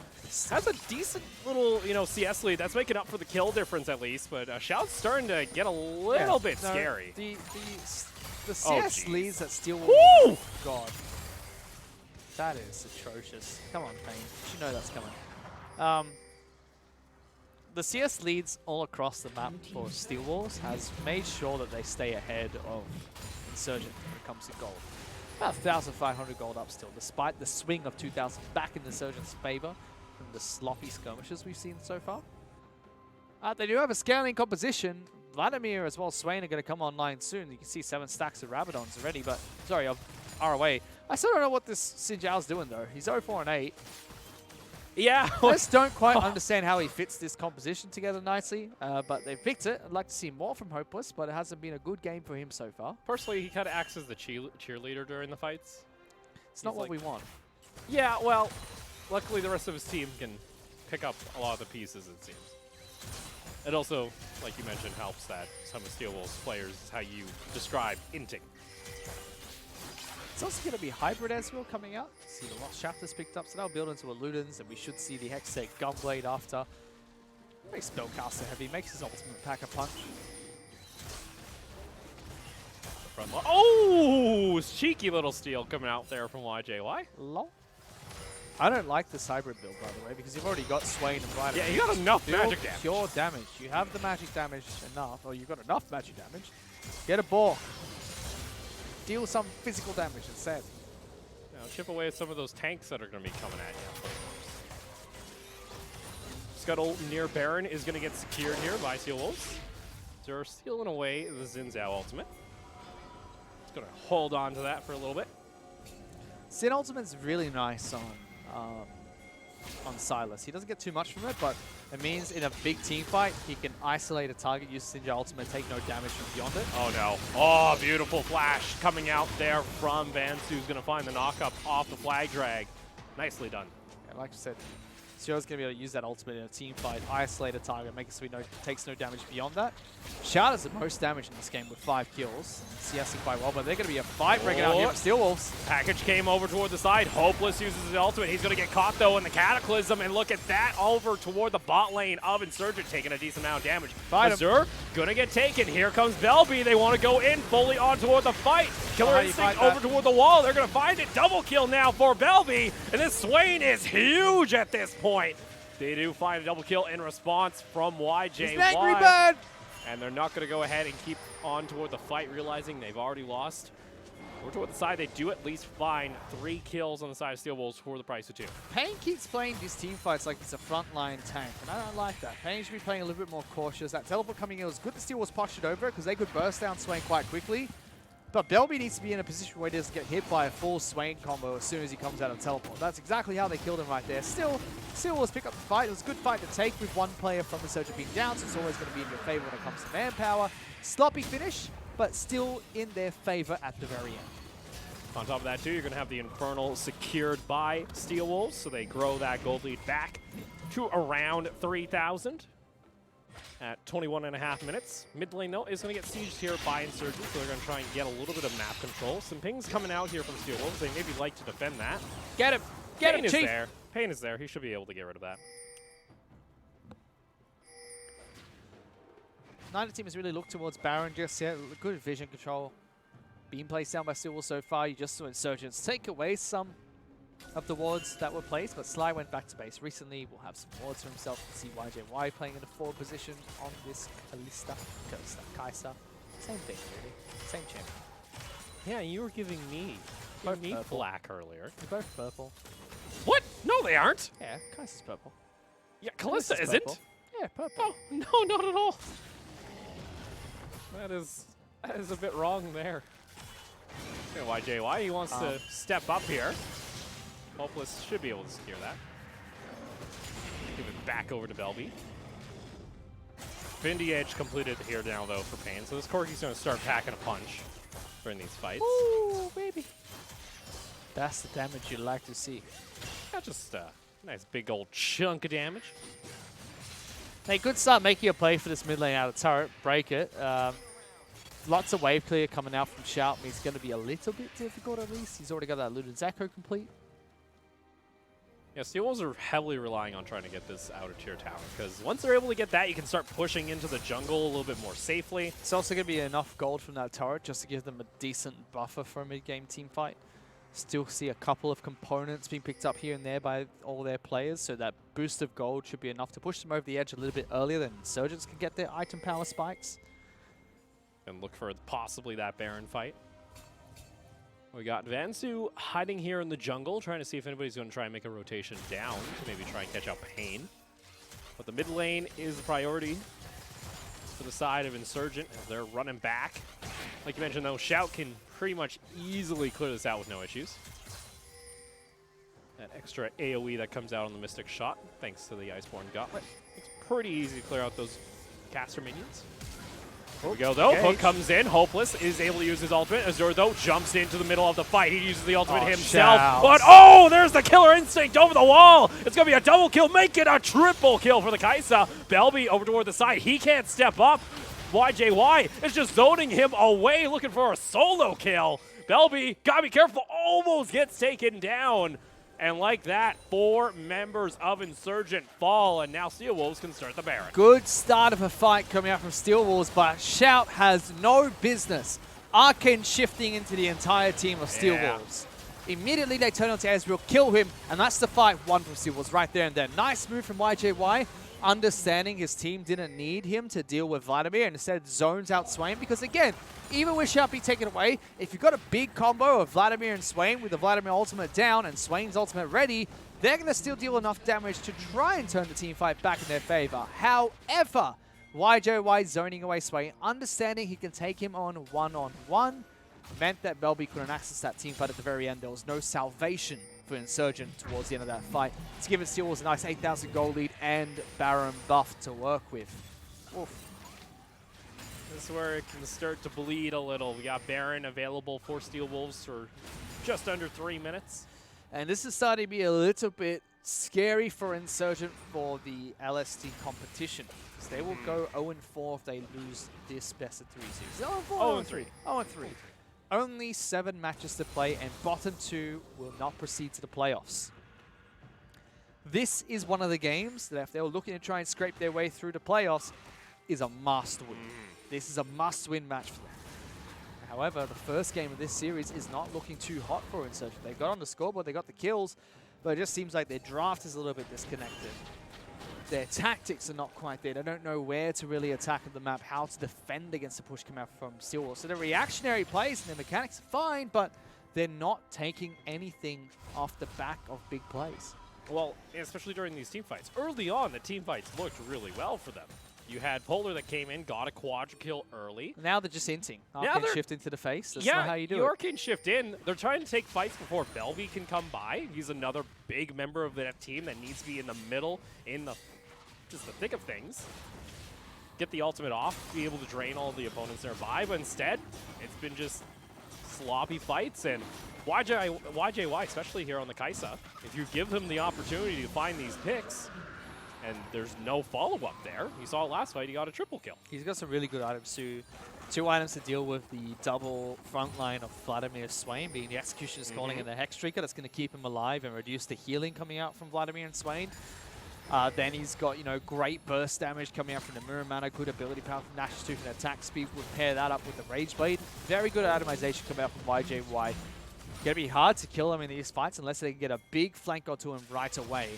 Has a decent little, you know, CS lead. That's making up for the kill difference at least, but Shout's starting to get a little bit No, scary. The Oh, CS jeez. leads that Steel Woo! Wolves. God. That is atrocious. Come on, Pain. You know that's coming. The CS leads all across the map for Steel Wolves has made sure that they stay ahead of Insurgent when it comes to gold. About 1,500 gold up still, despite the swing of 2,000 back in Insurgent's favor from the sloppy skirmishes we've seen so far. They do have a scaling composition. Vladimir as well as Swain are going to come online soon. You can see 7 stacks of Rabadons already, but sorry, of ROA. I still don't know what this Xin Zhao's doing though. He's 0-4 and 8. Yeah. I just don't quite understand how he fits this composition together nicely, but they picked it. I'd like to see more from Hopeless, but it hasn't been a good game for him so far. Personally, he kind of acts as the cheerleader during the fights. It's not He's what like- we want. Yeah, well, luckily the rest of his team can pick up a lot of the pieces, it seems. It also, like you mentioned, helps that some of Steel Wolves players is how you describe inting. It's also going to be Hybrid Ezreal coming out. See the Lost Shafters picked up, so that'll build into a Ludens, and we should see the Hextech Gunblade after. Very spellcaster heavy, makes his ultimate pack a punch. Oh, cheeky little steal coming out there from YJY. Lol. I don't like this hybrid build, by the way, because you've already got Swain and Vladimir. Yeah, you got enough Build magic damage. pure damage. You have the magic damage enough, or you've got enough magic damage. Get a ball. Deal some physical damage instead. Now, chip away at some of those tanks that are going to be coming at you. Scuttle near Baron is going to get secured here by Steel Wolves. They're stealing away the Xin Zhao ultimate. It's going to hold on to that for a little bit. Sin Ultimate's really nice on Silas. He doesn't get too much from it, but it means in a big team fight, he can isolate a target, use Sinja Ultimate, take no damage from beyond it. Oh no. Oh, beautiful flash coming out there from Vance, who's going to find the knock-up off the flag drag. Nicely done. And like I said, Zero's going to be able to use that ultimate in a team fight, isolate a target, make it so he takes no damage beyond that. Shout has the most damage in this game with 5 kills. CSing quite well, but they're going to be a fight breaking out here for Steel Wolves. Package came over toward the side. Hopeless uses his ultimate. He's going to get caught, though, in the Cataclysm. And look at that, over toward the bot lane of Insurgent, taking a decent amount of damage. Azure going to get taken. Here comes Belby. They want to go in fully on toward the fight. Killer Instinct over toward the wall. They're going to find it. Double kill now for Belby. And this Swain is huge at this point. They do find a double kill in response from YJY. He's an angry bird! And they're not going to go ahead and keep on toward the fight, realizing they've already lost. Over toward the side, they do at least find 3 kills on the side of Steel Wolves for the price of 2. Pain keeps playing these team fights like it's a frontline tank, and I don't like that. Pain should be playing a little bit more cautious. That teleport coming in was good that Steel Wolves postured over it because they could burst down Swain quite quickly. But Belby needs to be in a position where he doesn't get hit by a full Swain combo as soon as he comes out of teleport. That's exactly how they killed him right there. Still was pick up the fight. It was a good fight to take with one player from Insurgent being down, so it's always going to be in your favor when it comes to manpower. Sloppy finish, but still in their favor at the very end. On top of that, too, you're going to have the Infernal secured by Steel Wolves, so they grow that gold lead back to around 3,000. At 21.5 minutes. Mid lane, though, is going to get sieged here by Insurgents, so they're going to try and get a little bit of map control. Some pings coming out here from Steel Wolves. They maybe like to defend that. Get him! Get him, Chief! Pain is there. He should be able to get rid of that. Neither team has really looked towards Baron just yet. Good vision control. Being placed down by Steel Wolves so far. You just saw Insurgents take away some of the wards that were placed, but Sly went back to base. Recently, will have some wards for himself. You can see YJY playing in a forward position on this Kai'Sa. Same thing, really. Same champion. Yeah, you were giving me black earlier. They're both purple. What? No, they aren't. Yeah, Kai'Sa's purple. Yeah, Kalista isn't. Purple. Yeah, purple. Oh, no, not at all. That is a bit wrong there. YJY, he wants to step up here. Hopeless should be able to secure that. Give it back over to Belby. Findy Edge completed here now, though, for Pain. So this Corki's going to start packing a punch during these fights. Ooh, baby. That's the damage you'd like to see. Yeah, just a nice big old chunk of damage. They could start making a play for this mid lane out of turret, break it. Lots of wave clear coming out from Shout means it's going to be a little bit difficult at least. He's already got that Luden's Echo complete. Yeah, Steel Wolves are heavily relying on trying to get this outer tier tower, because once they're able to get that, you can start pushing into the jungle a little bit more safely. It's also going to be enough gold from that turret just to give them a decent buffer for a mid-game team fight. Still see a couple of components being picked up here and there by all their players, so that boost of gold should be enough to push them over the edge a little bit earlier than Insurgents can get their item power spikes. And look for possibly that Baron fight. We got Vansu hiding here in the jungle, trying to see if anybody's going to try and make a rotation down to maybe try and catch out Pain. But the mid lane is the priority for the side of Insurgent as they're running back. Like you mentioned, though, Shout can pretty much easily clear this out with no issues. That extra AoE that comes out on the Mystic Shot, thanks to the Iceborne Gauntlet. It's pretty easy to clear out those caster minions. Here we go, though. Engage. Hook comes in. Hopeless is able to use his ultimate. Azure, though, jumps into the middle of the fight. He uses the ultimate himself. Shout. But, oh, there's the Killer Instinct over the wall. It's going to be a double kill. Make it a triple kill for the Kai'Sa. Belby over toward the side. He can't step up. YJY is just zoning him away, looking for a solo kill. Belby, got to be careful, almost gets taken down. And like that, 4 members of Insurgent fall, and now Steel Wolves can start the Baron. Good start of a fight coming out from Steel Wolves, but Shout has no business arcane shifting into the entire team of Steel Wolves. Immediately they turn onto Ezreal, kill him, and that's the fight won from Steel Wolves right there and then. Nice move from YJY, understanding his team didn't need him to deal with Vladimir and instead zones out Swain, because again, even with Shout being taken away, if you've got a big combo of Vladimir and Swain with the Vladimir ultimate down and Swain's ultimate ready, they're going to still deal enough damage to try and turn the team fight back in their favor. However, YJY zoning away Swain, understanding he can take him on one-on-one, meant that Belby couldn't access that team fight at the very end. There was no salvation for Insurgent towards the end of that fight. It's given Steel Wolves a nice 8,000 gold lead and Baron buff to work with. Oof. This is where it can start to bleed a little. We got Baron available for Steel Wolves for just under 3 minutes. And this is starting to be a little bit scary for Insurgent for the LST competition. Because they will go 0-4 if they lose this best of 3 series. 0-4, 0-3. 0-3. Only 7 matches to play, and bottom 2 will not proceed to the playoffs. This is one of the games that if they were looking to try and scrape their way through the playoffs, is a must-win. This is a must-win match for them. However, the first game of this series is not looking too hot for Insurgent. They got on the scoreboard, they got the kills, but it just seems like their draft is a little bit disconnected. Their tactics are not quite there. They don't know where to really attack on the map, how to defend against the push coming out from Steelwolves. So the reactionary plays and their mechanics are fine, but they're not taking anything off the back of big plays. Well, especially during these team fights. Early on, the team fights looked really well for them. You had Polar that came in, got a quadra kill early. Now they're just hinting. Now Arcane they're- shift into the face. That's Yeah, not how you do you it. Arcane shift in. They're trying to take fights before Belby can come by. He's another big member of that team that needs to be in the middle, in the just the thick of things. Get the ultimate off, be able to drain all the opponents nearby, but instead, it's been just sloppy fights. And YJY, especially here on the Kaisa, if you give him the opportunity to find these picks, and there's no follow-up there. You saw it last fight, he got a triple kill. He's got some really good items too. 2 items to deal with the double front line of Vladimir Swain, being the Executioner's Calling and the Hex Streaker. That's going to keep him alive and reduce the healing coming out from Vladimir and Swain. Then he's got, you know, great burst damage coming out from the Mirror Mana, good ability power from Nash's Tooth and attack speed. Would pair that up with the Rage Blade. Very good itemization coming out from YJY. Gonna be hard to kill him in these fights unless they can get a big flank onto him right away.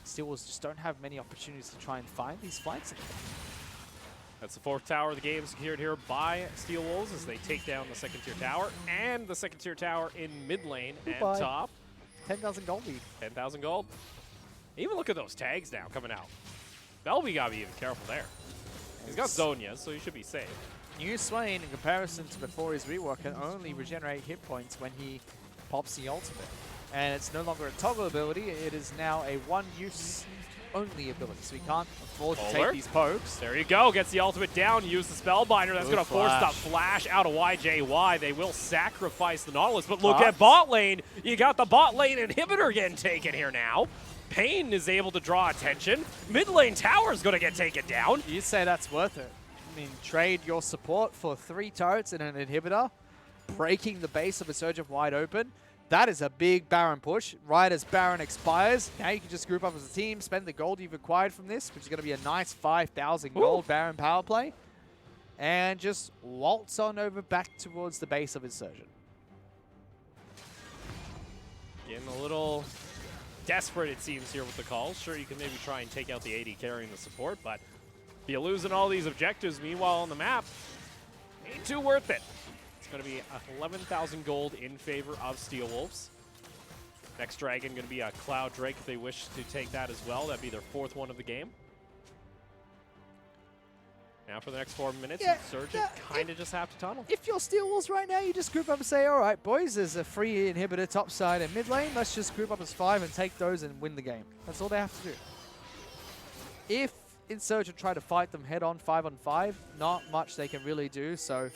Steelwolves just don't have many opportunities to try and find these fights. That's the 4th tower of the game secured here by Steelwolves as they take down the 2nd tier tower and the 2nd tier tower in mid lane Goodbye. and top. 10,000 gold lead. 10,000 gold. Even look at those tags now coming out. Belby got to be even careful there. He's got Zonia, so he should be safe. New Swain, in comparison to before his rework, can only regenerate hit points when he pops the ultimate. And it's no longer a toggle ability, it is now a one-use only ability, so he can't afford to Polar. take these pokes. There you go. Gets the ultimate down. Use the Spellbinder. That's Good going to force the flash. flash out of YJY. They will sacrifice the Nautilus, but look at bot lane. You got the bot lane inhibitor getting taken here now. Pain is able to draw attention. Mid lane tower is going to get taken down. You'd say that's worth it. I mean, trade your support for 3 turrets and an inhibitor, breaking the base of Insurgent wide open. That is a big Baron push. Right as Baron expires, now you can just group up as a team, spend the gold you've acquired from this, which is going to be a nice 5,000 gold Baron power play, and just waltz on over back towards the base of Insurgent. Getting a little desperate, it seems, here with the calls. Sure, you can maybe try and take out the AD carrying the support, but if you're losing all these objectives, meanwhile on the map, ain't too worth it. It's going to be 11,000 gold in favor of Steelwolves. Next dragon going to be a Cloud Drake if they wish to take that as well. That'd be their 4th one of the game. Now for the next 4 minutes, Insurgent kind of just have to tunnel. If you're Steelwolves right now, you just group up and say, all right, boys, there's a free inhibitor top side and mid lane. Let's just group up as 5 and take those and win the game. That's all they have to do. If Insurgent try to fight them head-on 5-on-5, not much they can really do, so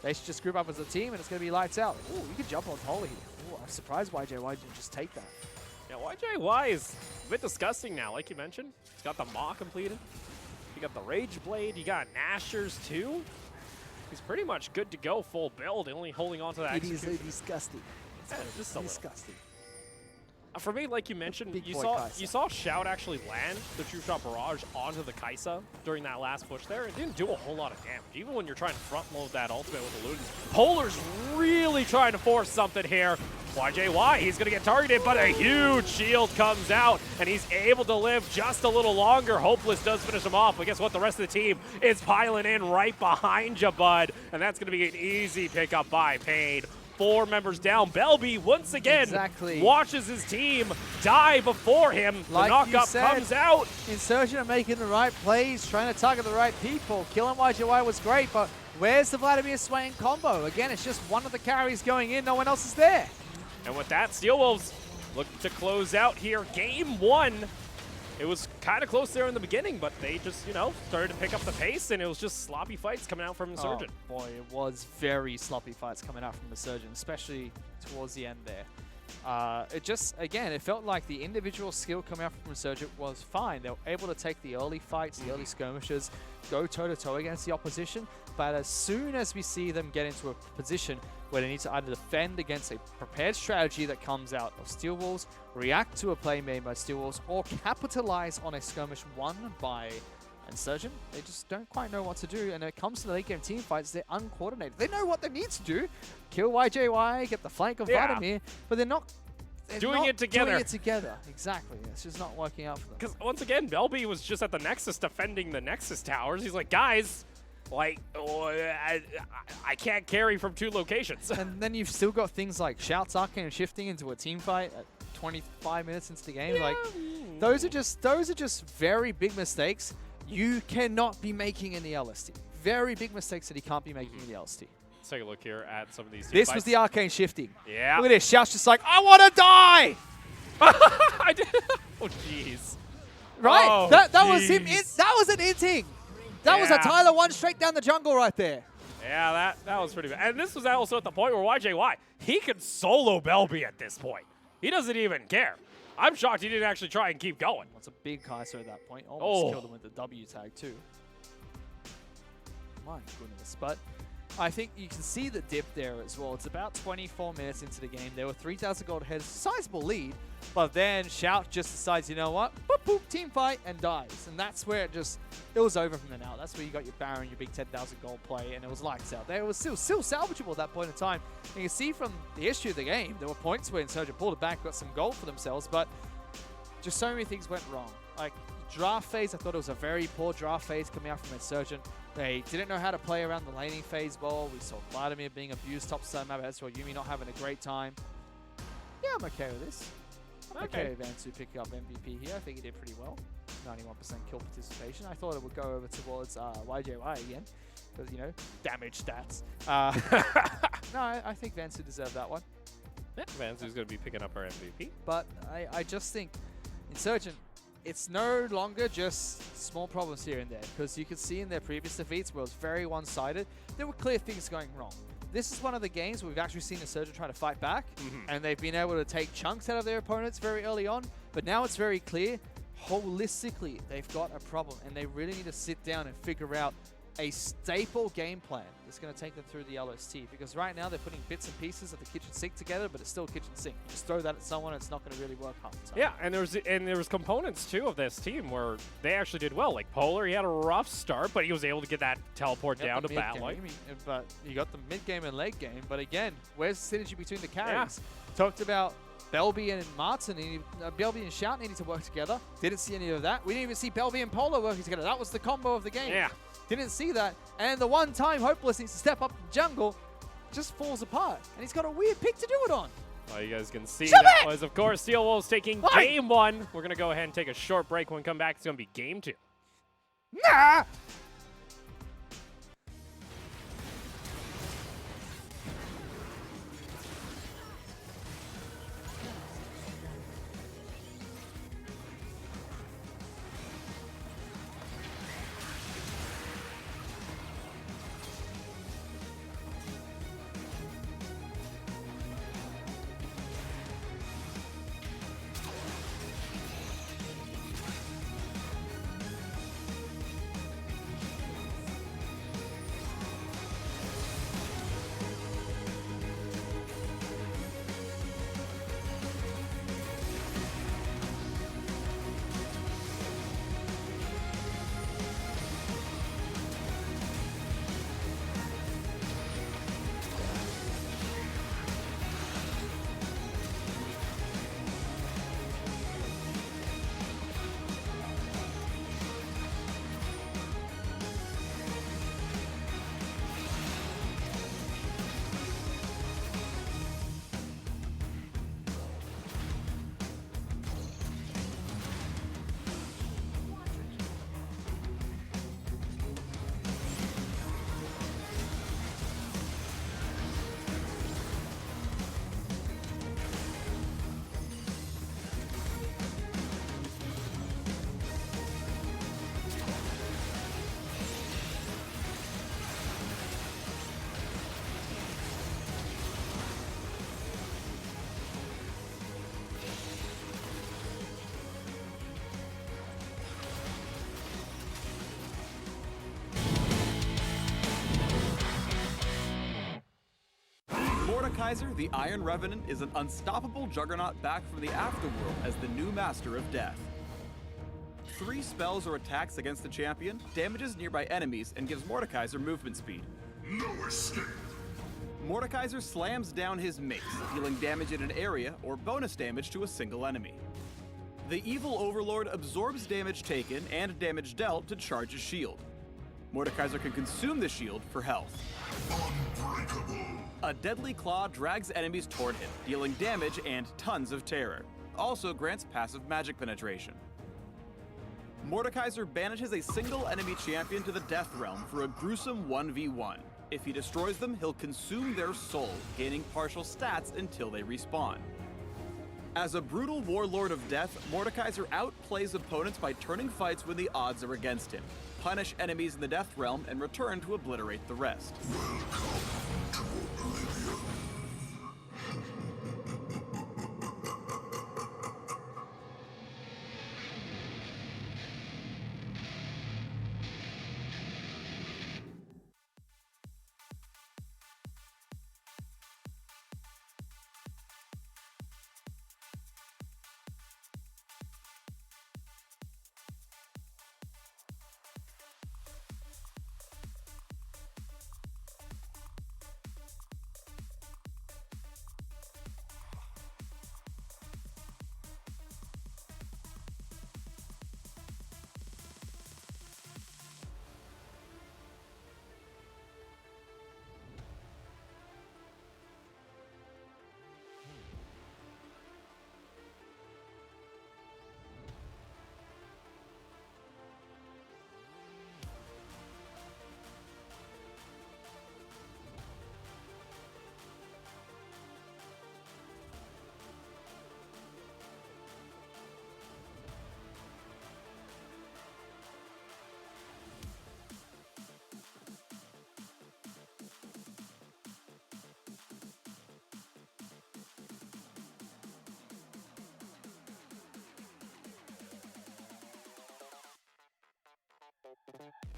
they should just group up as a team and it's going to be lights out. Ooh, you could jump on Holy here. Ooh, I'm surprised YJY didn't just take that. Yeah, YJY is a bit disgusting now, like you mentioned. He's got the Maw completed. You got the Rage Blade. You got Nashers too. He's pretty much good to go full build, only holding on to that It is execution. disgusting. Yeah, just a little. Disgusting. For me, like you mentioned, Big you boy saw Kaisa. Shout actually land the True Shot Barrage onto the Kaisa during that last push there. It didn't do a whole lot of damage, even when you're trying to front load that ultimate with the Ludens. Polar's really trying to force something here. YJY, he's going to get targeted, but a huge shield comes out, and he's able to live just a little longer. Hopeless does finish him off, but guess what? The rest of the team is piling in right behind you, bud, and that's going to be an easy pickup by Pain. 4 members down. Belby, once again, watches his team die before him. Like the knockup comes out. Insurgent are making the right plays, trying to target the right people. Killing YJY was great, but where's the Vladimir Swain combo? Again, it's just one of the carries going in. No one else is there. And with that, Steelwolves look to close out here. Game 1. It was kind of close there in the beginning, but they just, you know, started to pick up the pace, and it was just sloppy fights coming out from Insurgent. Oh boy, it was very sloppy fights coming out from Insurgent, especially towards the end there. It just, again, it felt like the individual skill coming out from Resurgent was fine. They were able to take the early fights, the early skirmishes, go toe-to-toe against the opposition. But as soon as we see them get into a position where they need to either defend against a prepared strategy that comes out of Steel Walls, react to a play made by Steel Walls, or capitalize on a skirmish won by Insurgent, they just don't quite know what to do. And when it comes to the late game team fights, they're uncoordinated. They know what they need to do. Kill YJY, get the flank of Vladimir, but they're not doing it together. Doing it together, exactly. It's just not working out for them. Because once again, Belby was just at the Nexus defending the Nexus towers. He's like, guys, like, I can't carry from 2 locations. And then you've still got things like Shout's Arcane shifting into a team fight at 25 minutes into the game. Yeah. Like, those are just very big mistakes you cannot be making in the LST. Very big mistakes that he can't be making in the LST. Let's take a look here at some of these team This fights. was the Arcane shifting. Yeah. Look at this. Shout's just like, I want to die! I did. Oh, jeez. Right? Oh, that was him. jeez. That was an inting. That was a Yeah. Tyler 1 straight down the jungle right there. Yeah, that was pretty bad. And this was also at the point where YJY, he could solo Belby at this point. He doesn't even care. I'm shocked he didn't actually try and keep going. That's a big Kaiser at that point. Almost Oh. killed him with the W tag too. My goodness. But I think you can see the dip there as well. It's about 24 minutes into the game. There were 3,000 gold ahead, sizable lead. But then Shout just decides, you know what? Boop, boop, team fight, and dies. And that's where it was over from then out. That's where you got your Baron, your big 10,000 gold play, and it was lights out there. It was still salvageable at that point in time. And you can see from the history of the game, there were points where Insurgent pulled it back, got some gold for themselves, but just so many things went wrong. Like, draft phase, I thought it was a very poor draft phase coming out from Insurgent. They didn't know how to play around the laning phase well. We saw Vladimir being abused topside map. I saw Yumi not having a great time. Yeah, I'm okay with this. I'm okay with Vansu picking up MVP here. I think he did pretty well. 91% kill participation. I thought it would go over towards YJY again. Because, you know, damage stats. No, I think Vansu deserved that one. Yeah, Vansu's going to be picking up our MVP. But I just think Insurgent, it's no longer just small problems here and there. Because you could see in their previous defeats where it was very one-sided, there were clear things going wrong. This is one of the games where we've actually seen Insurgent try to fight back, and they've been able to take chunks out of their opponents very early on, but now it's very clear, holistically, they've got a problem, and they really need to sit down and figure out a staple game plan that's going to take them through the LST, because right now they're putting bits and pieces of the kitchen sink together, but it's still kitchen sink. You just throw that at someone, and it's not going to really work half the time. Yeah, and there was components too of this team where they actually did well. Like Polar, he had a rough start, but he was able to get that teleport down to Batlane. But you got the mid game and late game. But again, where's the synergy between the carries? Talked about Belby and Martin, Belby and Shout needing to work together. Didn't see any of that. We didn't even see Belby and Polar working together. That was the combo of the game. Yeah. Didn't see that. And the one time Hopeless needs to step up the jungle just falls apart. And he's got a weird pick to do it on. Well, you guys can see Shove that it! was, of course, Steel Wolves taking Why? game 1. We're going to go ahead and take a short break. When we come back, it's going to be game 2. Nah! Mordekaiser, the Iron Revenant is an unstoppable juggernaut back from the afterworld as the new Master of Death. 3 spells or attacks against the champion, damages nearby enemies, and gives Mordekaiser movement speed. No escape. Mordekaiser slams down his mace, dealing damage in an area or bonus damage to a single enemy. The evil Overlord absorbs damage taken and damage dealt to charge his shield. Mordekaiser can consume the shield for health. Unbreakable. A deadly claw drags enemies toward him, dealing damage and tons of terror. Also grants passive magic penetration. Mordekaiser banishes a single enemy champion to the Death Realm for a gruesome 1v1. If he destroys them, he'll consume their soul, gaining partial stats until they respawn. As a brutal warlord of death, Mordekaiser outplays opponents by turning fights when the odds are against him, punish enemies in the Death Realm, and return to obliterate the rest. Welcome to Oblivion.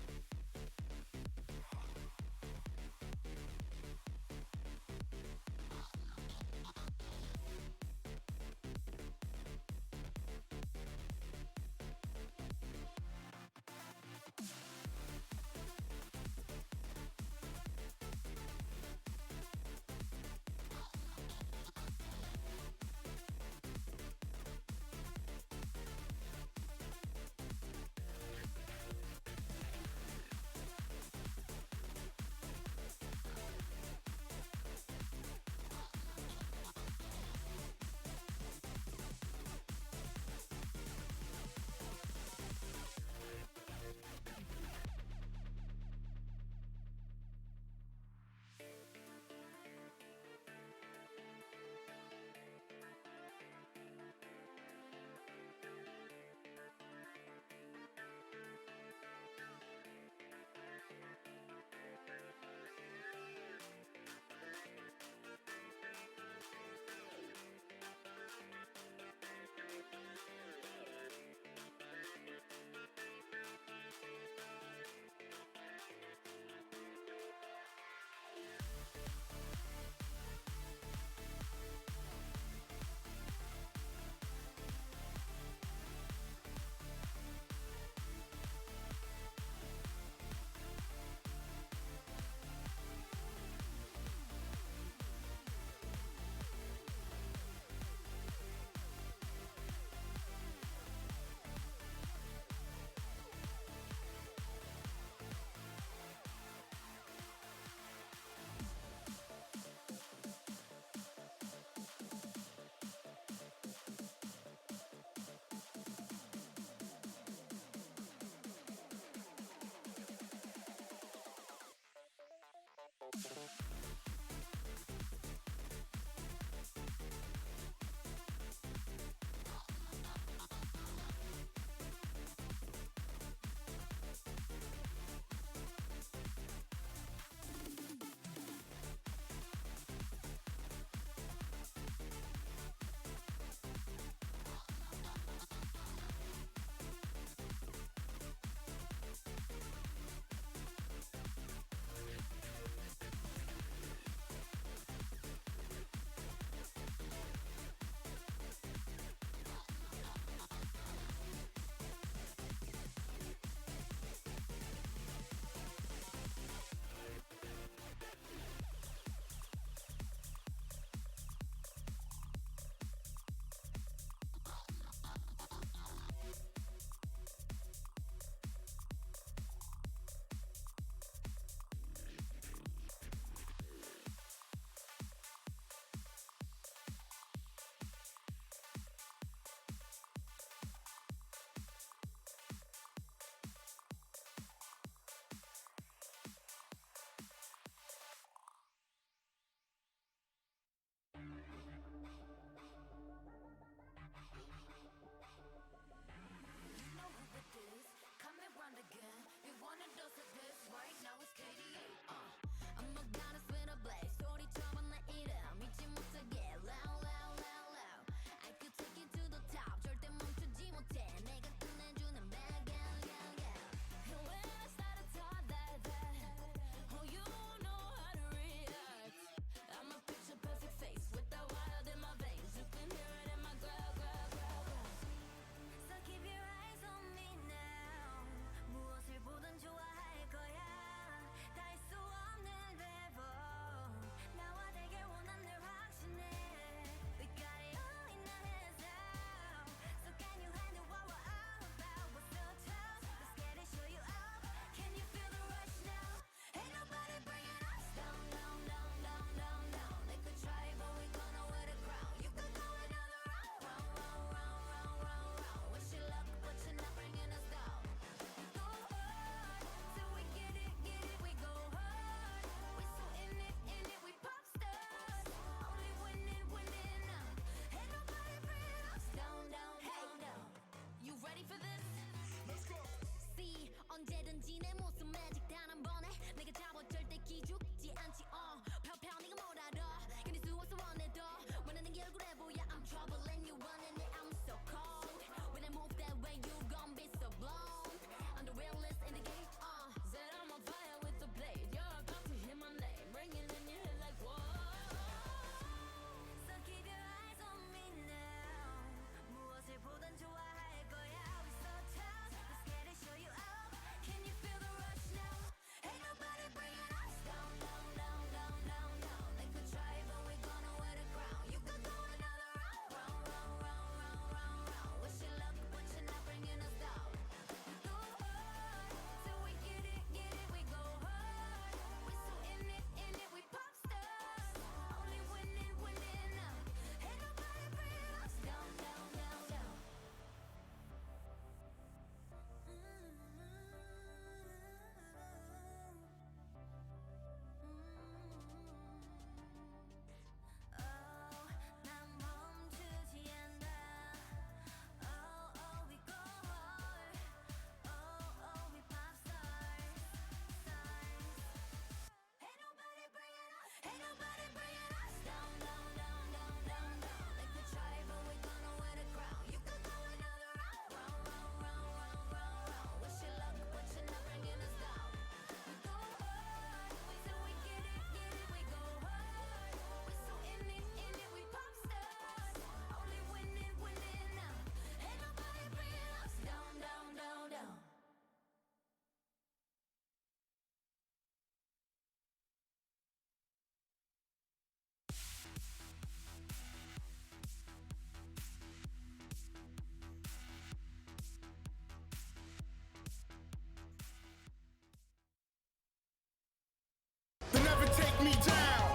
me down.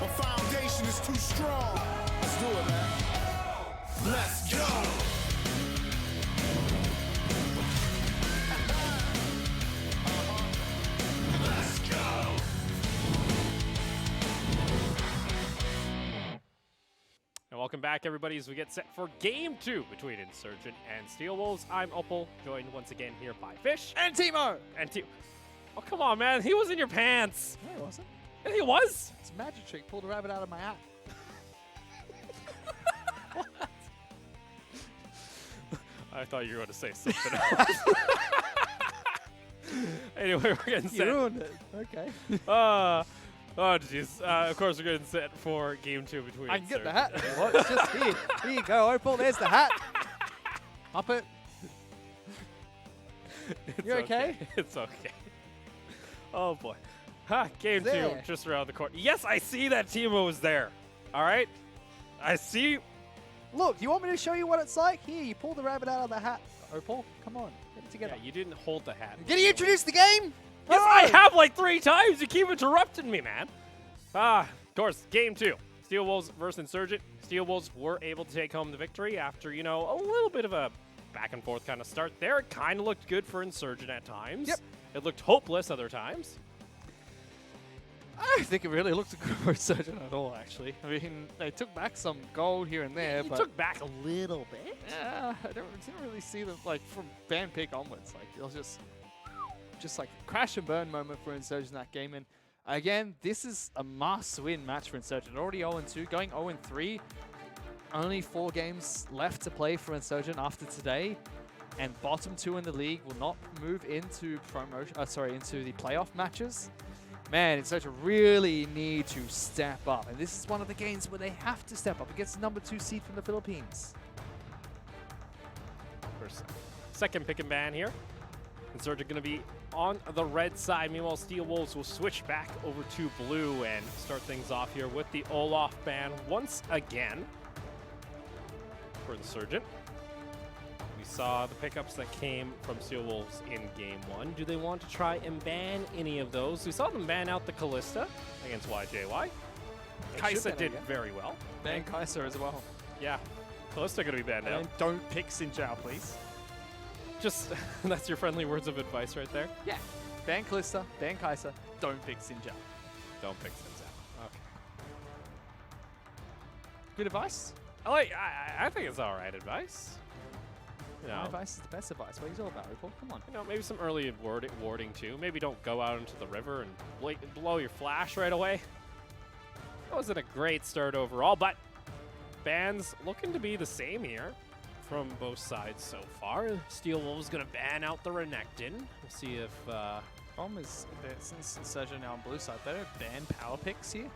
My foundation is too strong. Let's do it, man. Let's go. Let's go. And welcome back, everybody, as we get set for Game 2 between Insurgent and Steel Wolves. I'm Opal, joined once again here by Fish. And Timo! And Oh, come on, man. He was in your pants. No, it wasn't. Yeah, he was. It's a magic trick. Pulled a rabbit out of my hat. I thought you were going to say something else. Anyway, we're getting set. You ruined it. Okay. Oh, jeez. Of course, we're getting set for Game 2 between I can get the Insurgent. hat. if you want. It's just here. Here you go, Opal. There's the hat. Up it. It's You okay? It's okay. Oh, boy. Ha, Game 2 There. just around the corner. Yes, I see that Timo was there. All right? I see. Look, you want me to show you what it's like? Here, you pull the rabbit out of the hat. Opal, come on. Get it together. Yeah, you didn't hold the hat. Can you introduce the game? Yes, Come I on. have like 3 times. You keep interrupting me, man. Of course, Game 2. Steel Wolves versus Insurgent. Steel Wolves were able to take home the victory after, you know, a little bit of a back and forth kind of start there. It kind of looked good for Insurgent at times. Yep. It looked hopeless other times. I don't think it really looked good for Insurgent at all, actually. I mean, they took back some gold here and there, You but took back a little bit. yeah, I didn't really see them, like, from ban pick onwards. Like, it was just like a crash and burn moment for Insurgent in that game. And again, this is a must-win match for Insurgent. Already 0-2, going 0-3. Only 4 games left to play for Insurgent after today. And bottom 2 in the league will not move into into the playoff matches. Man, Insurgent really need to step up. And this is one of the games where they have to step up against the number 2 seed from the Philippines. First, second pick and ban here. Insurgent going to be on the red side. Meanwhile, Steel Wolves will switch back over to blue and start things off here with the Olaf ban once again for Insurgent. We saw the pickups that came from Steel Wolves in Game 1. Do they want to try and ban any of those? We saw them ban out the Callista against YJY. Kaisa ban it, did yeah. very well. Ban Kaiser as well. Yeah, Callista going to be banned out. And don't pick Sinjao, please. Just, that's your friendly words of advice right there. Yeah. Ban Callista, ban Kaiser, don't pick Sinjao. Don't pick Sinzao. Okay. Good advice? I think it's all right advice. You My know, advice is the best advice. What are you all about, Opal? Come on. you know, maybe some early warding too. Maybe don't go out into the river and blow your flash right away. That wasn't a great start overall, but bans looking to be the same here from both sides so far. Steel Wolves going to ban out the Renekton. We'll see if... Problem is, that since Insurgent now on blue side, they don't ban power picks here.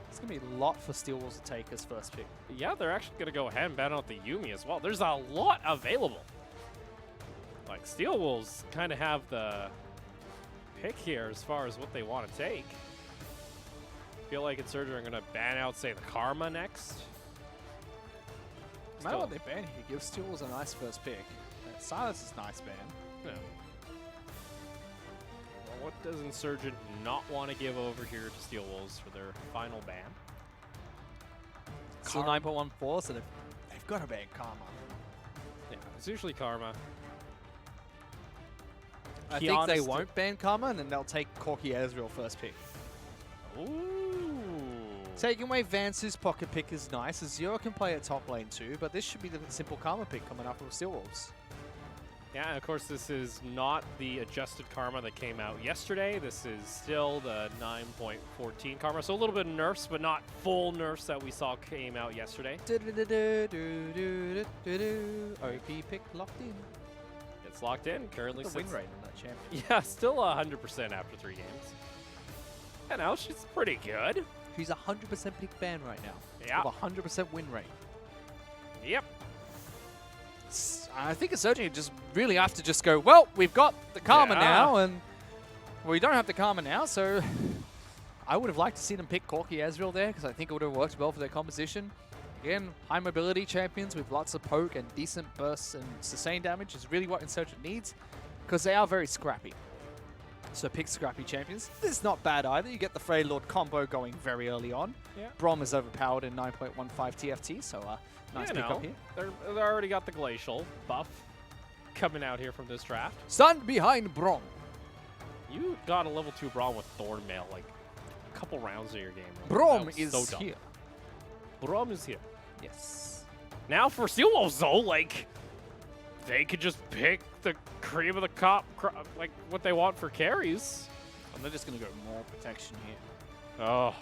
It's going to be a lot for Steel Wolves to take as first pick. Yeah, they're actually going to go ahead and ban out the Yuumi as well. There's a lot available. Like, Steel Wolves kind of have the pick here as far as what they want to take. Feel like Insurgent are going to ban out, say, the Karma next. No matter what they ban here, give Steel Wolves a nice first pick. Silence is nice ban. Yeah. Well, what does Insurgent not want to give over here to Steel Wolves for their final ban? Still 9.14, so they've got to ban Karma. Yeah, it's usually Karma. I think they won't ban Karma, and then they'll take Corki Ezreal first pick. Ooh. Taking away Vance's pocket pick is nice. Azure can play at top lane too, but this should be the simple Karma pick coming up from Steel Wolves. Yeah, and of course, this is not the adjusted Karma that came out yesterday. This is still the 9.14 Karma, so a little bit of nerfs, but not full nerfs that we saw came out yesterday. OP pick locked in. It's locked in. Currently, The win sits- rate on that champion. Yeah, still 100% after 3 games. And now she's pretty good. She's 100% pick ban right now. Yeah. With a 100% win rate. Yep. I think Insurgent just really have to just go, well, we've got the Karma Yeah. now, and we don't have the Karma now, so I would have liked to see them pick Corki Ezreal there, because I think it would have worked well for their composition. Again, high mobility champions with lots of poke and decent bursts and sustain damage is really what Insurgent needs, because they are very scrappy. So pick scrappy champions. This is not bad either. You get the Frey Lord combo going very early on. Yeah. Brom is overpowered in 9.15 TFT, so nice You pick know, up here. they already got the Glacial buff coming out here from this draft. Stand behind Brom. You got a level 2 Braum with Thornmail like a couple rounds of your game. Right? Brom That was is so dumb. here. Braum is here. Yes. Now for Steel Wolves though, like they could just pick the cream of the like what they want for carries. And they're just going to go more protection here. Oh,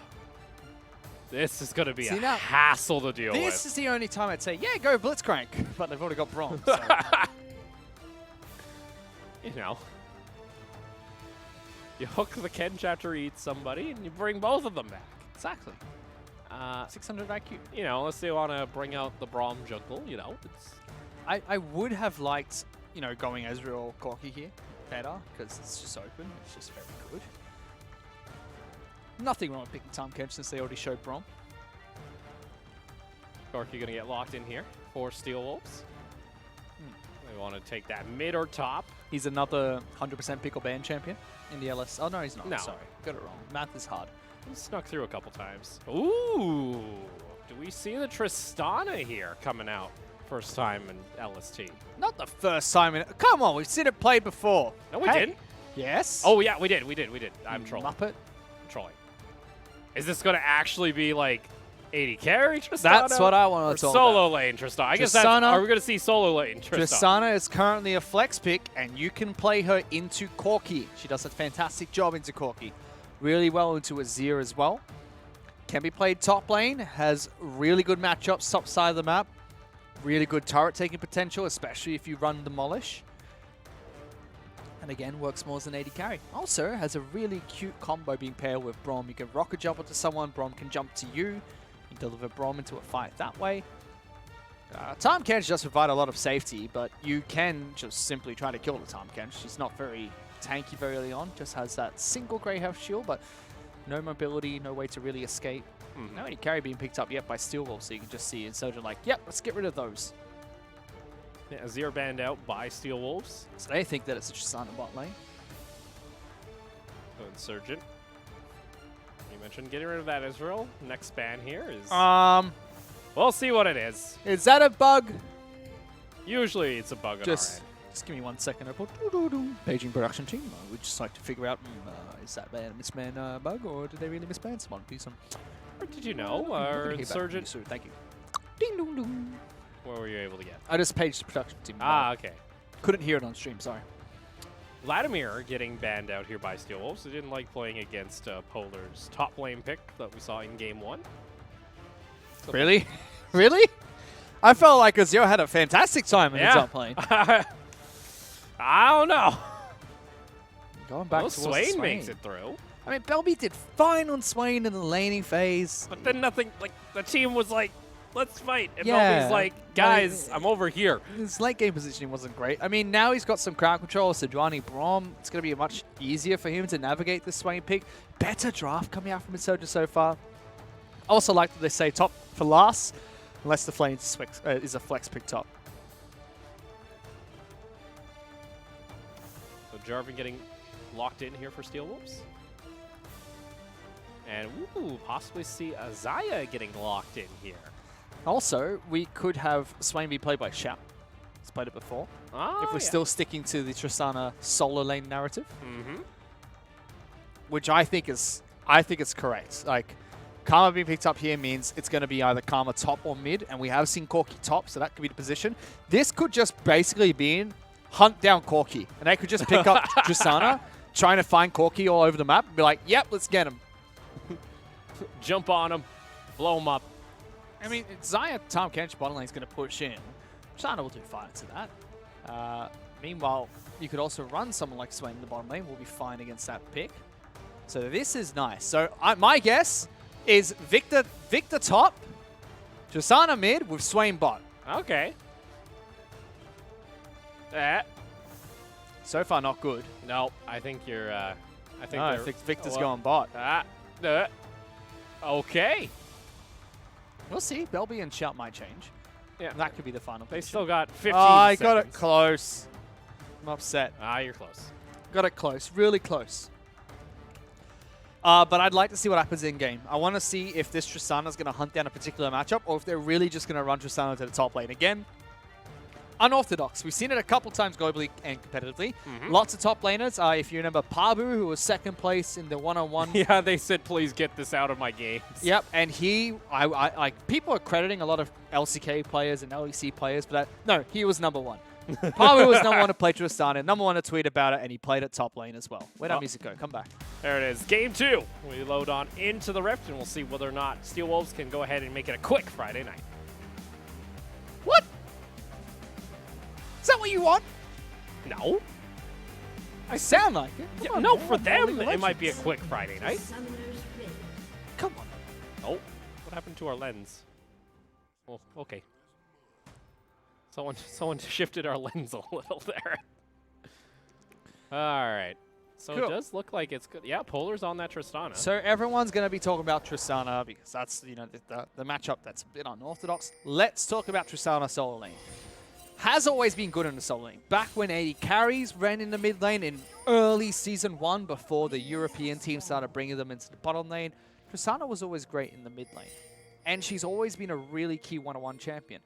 this is going to be See, a now, hassle to deal This with. is the only time I'd say, yeah, go Blitzcrank. But they've already got Brom. So. You know, you hook the Ken chapter, eat somebody, and you bring both of them back. Exactly. 600 IQ. You know, unless they want to bring out the Braum jungle, you know, it's I would have liked, you know, going Ezreal Corki here better because it's just open. It's just very good. Nothing wrong with picking Tahm Kench since they already showed Brom. Corki going to get locked in here for Steel Wolves. They want to take that mid or top. He's another 100% pickle ban champion in the LS. Oh, no, he's not. No. Sorry. Got it wrong. Math is hard. He snuck through a couple times. Ooh, do we see the Tristana here coming out? First time in LST. Not the first time in. Come on, we've seen it played before. No, we Hey. didn't. Yes. Oh, yeah, we did. I'm trolling. Muppet. I'm trolling. Is this going to actually be like 80 carry Tristana? That's what I want or to talk solo about. lane Tristana. I guess that's, Tristana- are we going to see solo lane Tristana? Tristana is currently a flex pick, and you can play her into Corki. She does a fantastic job into Corki. Really well into Azir as well. Can be played top lane. Has really good matchups top side of the map. Really good turret taking potential, especially if you run Demolish. And again, works more as an 80 carry. Also, has a really cute combo being paired with Brom. You can rocket jump onto someone, Brom can jump to you. You deliver Brom into a fight that way. Tahm Kench does provide a lot of safety, but you can just simply try to kill the Tahm Kench. She's not very tanky very early on, just has that single grey health shield, but no mobility, no way to really escape. No any carry being picked up yet by Steel Wolf, so you can just see Insurgent like, yep, let's get rid of those. Yeah, Azir banned out by Steel Wolves. So they think that it's a Tristana bot lane. So Insurgent. You mentioned getting rid of that Israel. Next ban here is... we'll see what it is. Is that a bug? Usually it's a bug on Just our give me 1 second. Paging production team. I would just like to figure out, is that a misman bug, or did they really misban someone? Please, end. Or did you know we're our gonna hear back from you Insurgent... soon. Thank you. Ding dong dong. What were you able to get? I just paged the production team. Ah, okay. Couldn't hear it on stream, sorry. Vladimir getting banned out here by Steel Wolves. They didn't like playing against Polar's top lane pick that we saw in Game 1. So Really? Really? I felt like Azir had a fantastic time in the Yeah. top lane. I don't know. Going back Well, towards Swain Swain. makes it through. I mean, Belby did fine on Swain in the laning phase. But then nothing, like, the team was like, let's fight. And Yeah, Belby's like, guys, I'm over here. His late game positioning wasn't great. I mean, now he's got some crowd control. Sejuani Brom, it's going to be much easier for him to navigate the Swain pick. Better draft coming out from Insurgent so far. Also like that they say top for last, unless the Flame is a flex pick top. So Jarvan getting locked in here for Steel Wolves. And, ooh, possibly see Azaya getting locked in here. Also, we could have Swain be played by Shout. He's played it before. Oh, If we're yeah. still sticking to the Tristana solo lane narrative, Mm-hmm. which I think is correct. Like, Karma being picked up here means it's going to be either Karma top or mid, and we have seen Corki top, so that could be the position. This could just basically be hunt down Corki, and they could just pick up Tristana, trying to find Corki all over the map, and be like, yep, let's get him. Jump on him, blow him up. I mean, Zaya Tahm Kench bottom lane is going to push in. Tristana will do fine to that. Meanwhile, you could also run someone like Swain in the bottom lane. We'll be fine against that pick. So this is nice. So my guess is Victor top, Tristana mid with Swain bot. Okay. So far, not good. No, I think you're, I think No, they're... Victor's well, going bot. Okay. We'll see. Belby and Shout might change. Yeah. That could be the final They position. still got 15 Oh, I seconds. got it close. I'm upset. Ah, you're close. Got it close, really close. But I'd like to see what happens in-game. I want to see if this Tristana's going to hunt down a particular matchup or if they're really just going to run Tristana to the top lane. Again, unorthodox. We've seen it a couple times globally and competitively. Lots of top laners. If you remember Pabu, who was second place in the one-on-one. Yeah, they said, please get this out of my games. Yep, and like people are crediting a lot of LCK players and LEC players, but no, he was number one. Pabu was number one to play Tristana, number one to tweet about it, and he played at top lane as well. Where'd our music go? Come back. There it is. Game 2. We load on into the Rift, and we'll see whether or not Steel Wolves can go ahead and make it a quick Friday night. What? Is that what you want? No. I sound like it. Yeah, Come on, no, man. for them, League of it might be a Legends. quick Friday night. Come on. Oh, what happened to our lens? Well, okay. Someone shifted our lens a little there. All right. So Cool. it does look like it's good. Yeah, Polar's on that Tristana. So everyone's going to be talking about Tristana because that's the matchup that's a bit unorthodox. Let's talk about Tristana solo lane. Has always been good in the solo lane. Back when 80 carries ran in the mid lane in early Season 1 before the European team started bringing them into the bottom lane, Tristana was always great in the mid lane. And she's always been a really key one-on-one champion.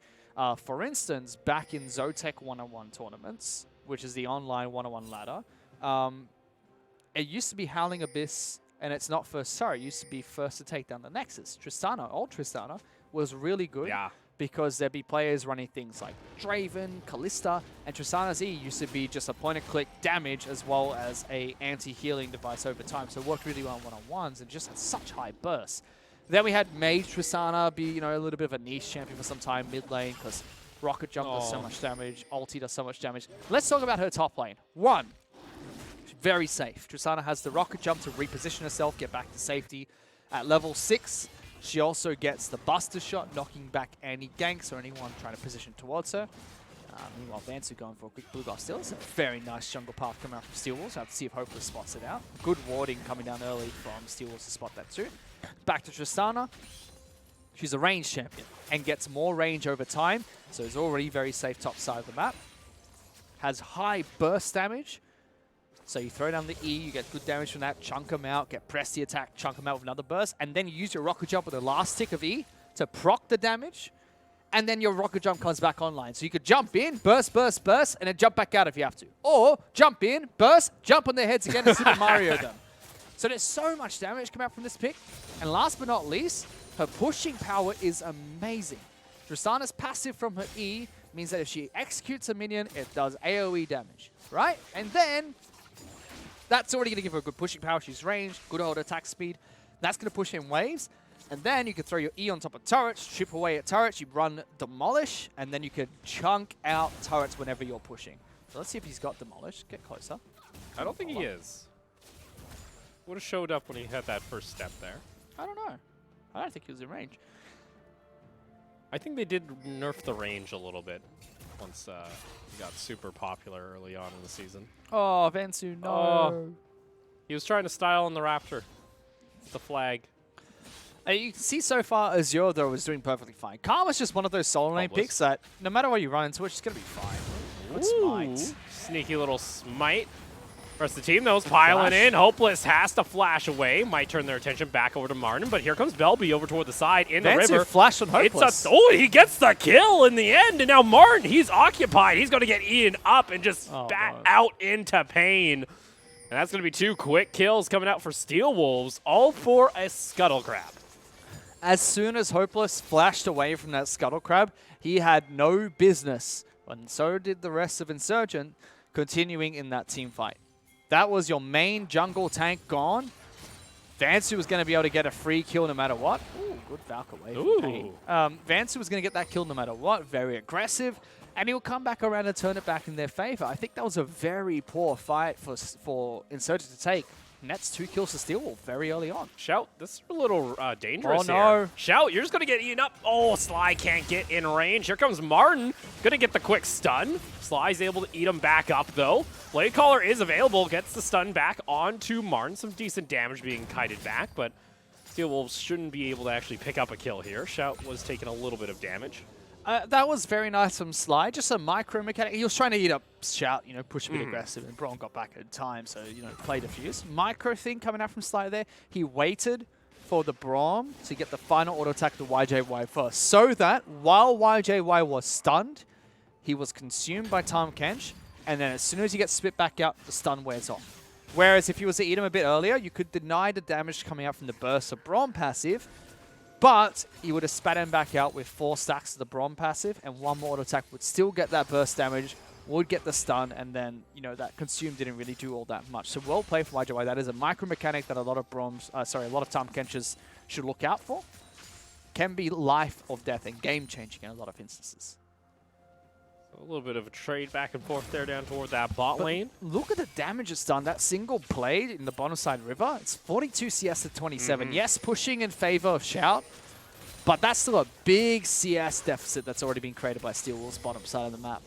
For instance, back in Zotac one-on-one tournaments, which is the online one-on-one ladder, it used to be Howling Abyss, and it's not first turret. It used to be first to take down the Nexus. Tristana, old Tristana, was really good because there'd be players running things like Draven, Kalista, and Tristana's E used to be just a point-and-click damage as well as a anti-healing device over time. So it worked really well on one-on-ones and just had such high bursts. Then we had Mage Tristana be, a little bit of a niche champion for some time mid lane because Rocket Jump does so much damage, Ulti does so much damage. Let's talk about her top lane. 1, very safe. Tristana has the Rocket Jump to reposition herself, get back to safety. At level 6, she also gets the Buster Shot, knocking back any ganks or anyone trying to position towards her. Meanwhile, Vansu going for a quick blue buff still. It's a very nice jungle path coming out from Steel Wolves. I have to see if Hopeless spots it out. Good warding coming down early from Steel Wolves to spot that too. Back to Tristana. She's a range champion and gets more range over time, so is already very safe top side of the map. Has high burst damage, so you throw down the E, you get good damage from that, chunk them out, get press the attack, chunk them out with another burst, and then you use your Rocket Jump with the last tick of E to proc the damage, and then your Rocket Jump comes back online. So you could jump in, burst, burst, burst, and then jump back out if you have to. Or jump in, burst, jump on their heads again and Super Mario them. So there's so much damage come out from this pick. And last but not least, her pushing power is amazing. Tristana's passive from her E means that if she executes a minion, it does AoE damage, right? And then that's already going to give her good pushing power. She's ranged, good old attack speed. That's going to push in waves. And then you can throw your E on top of turrets, chip away at turrets, you run Demolish, and then you can chunk out turrets whenever you're pushing. So let's see if he's got Demolish. Get closer. I don't think he is. Would have showed up when he had that first step there. I don't know. I don't think he was in range. I think they did nerf the range a little bit once he got super popular early on in the season. Oh, Vansu, no. Oh. He was trying to style on the Raptor. The flag. You can see so far, Azure, though, is doing perfectly fine. Karma's just one of those solo lane picks that no matter what you run into, it's going to be fine. Good smite. Sneaky little smite. Rest of the team, though, is piling in. Hopeless has to flash away. Might turn their attention back over to Martin, but here comes Belby over toward the side in the river. Flash on Hopeless. He gets the kill in the end, and now Martin, he's occupied. He's going to get eaten up and just spat out into pain. And that's going to be 2 quick kills coming out for Steel Wolves, all for a Scuttle Crab. As soon as Hopeless flashed away from that Scuttle Crab, he had no business, and so did the rest of Insurgent, continuing in that team fight. That was your main jungle tank gone. Vansu was going to be able to get a free kill no matter what. Ooh, good Valk away from pain. Vansu was going to get that kill no matter what. Very aggressive. And he'll come back around and turn it back in their favor. I think that was a very poor fight for Insurgent to take. And that's 2 kills to Steel Wolf very early on. Shout, this is a little dangerous here. Oh, no. Shout, you're just going to get eaten up. Oh, Sly can't get in range. Here comes Martin. Going to get the quick stun. Sly's able to eat him back up, though. Blade Caller is available. Gets the stun back onto Martin. Some decent damage being kited back, but Steel Wolves shouldn't be able to actually pick up a kill here. Shout was taking a little bit of damage. That was very nice from Sly. Just a micro mechanic. He was trying to eat up Shout, push a bit aggressive, and Braun got back in time, so, play defuse. Micro thing coming out from Sly there. He waited for the Braum to get the final auto attack to YJY first, so that while YJY was stunned, he was consumed by Tahm Kench, and then as soon as he gets spit back out, the stun wears off. Whereas if you was to eat him a bit earlier, you could deny the damage coming out from the burst of Braum passive, but he would have spat him back out with 4 stacks of the Braum passive, and 1 more auto attack would still get that burst damage, would get the stun, and then, that consume didn't really do all that much. So well played for YJY. That is a micro mechanic that a lot of Tahm Kenches should look out for. Can be life or death and game changing in a lot of instances. A little bit of a trade back and forth there down toward that bot lane. Look at the damage it's done. That single play in the bottom side river, it's 42 CS to 27. Yes, pushing in favor of Shout, but that's still a big CS deficit that's already been created by Steel Wolves bottom side of the map.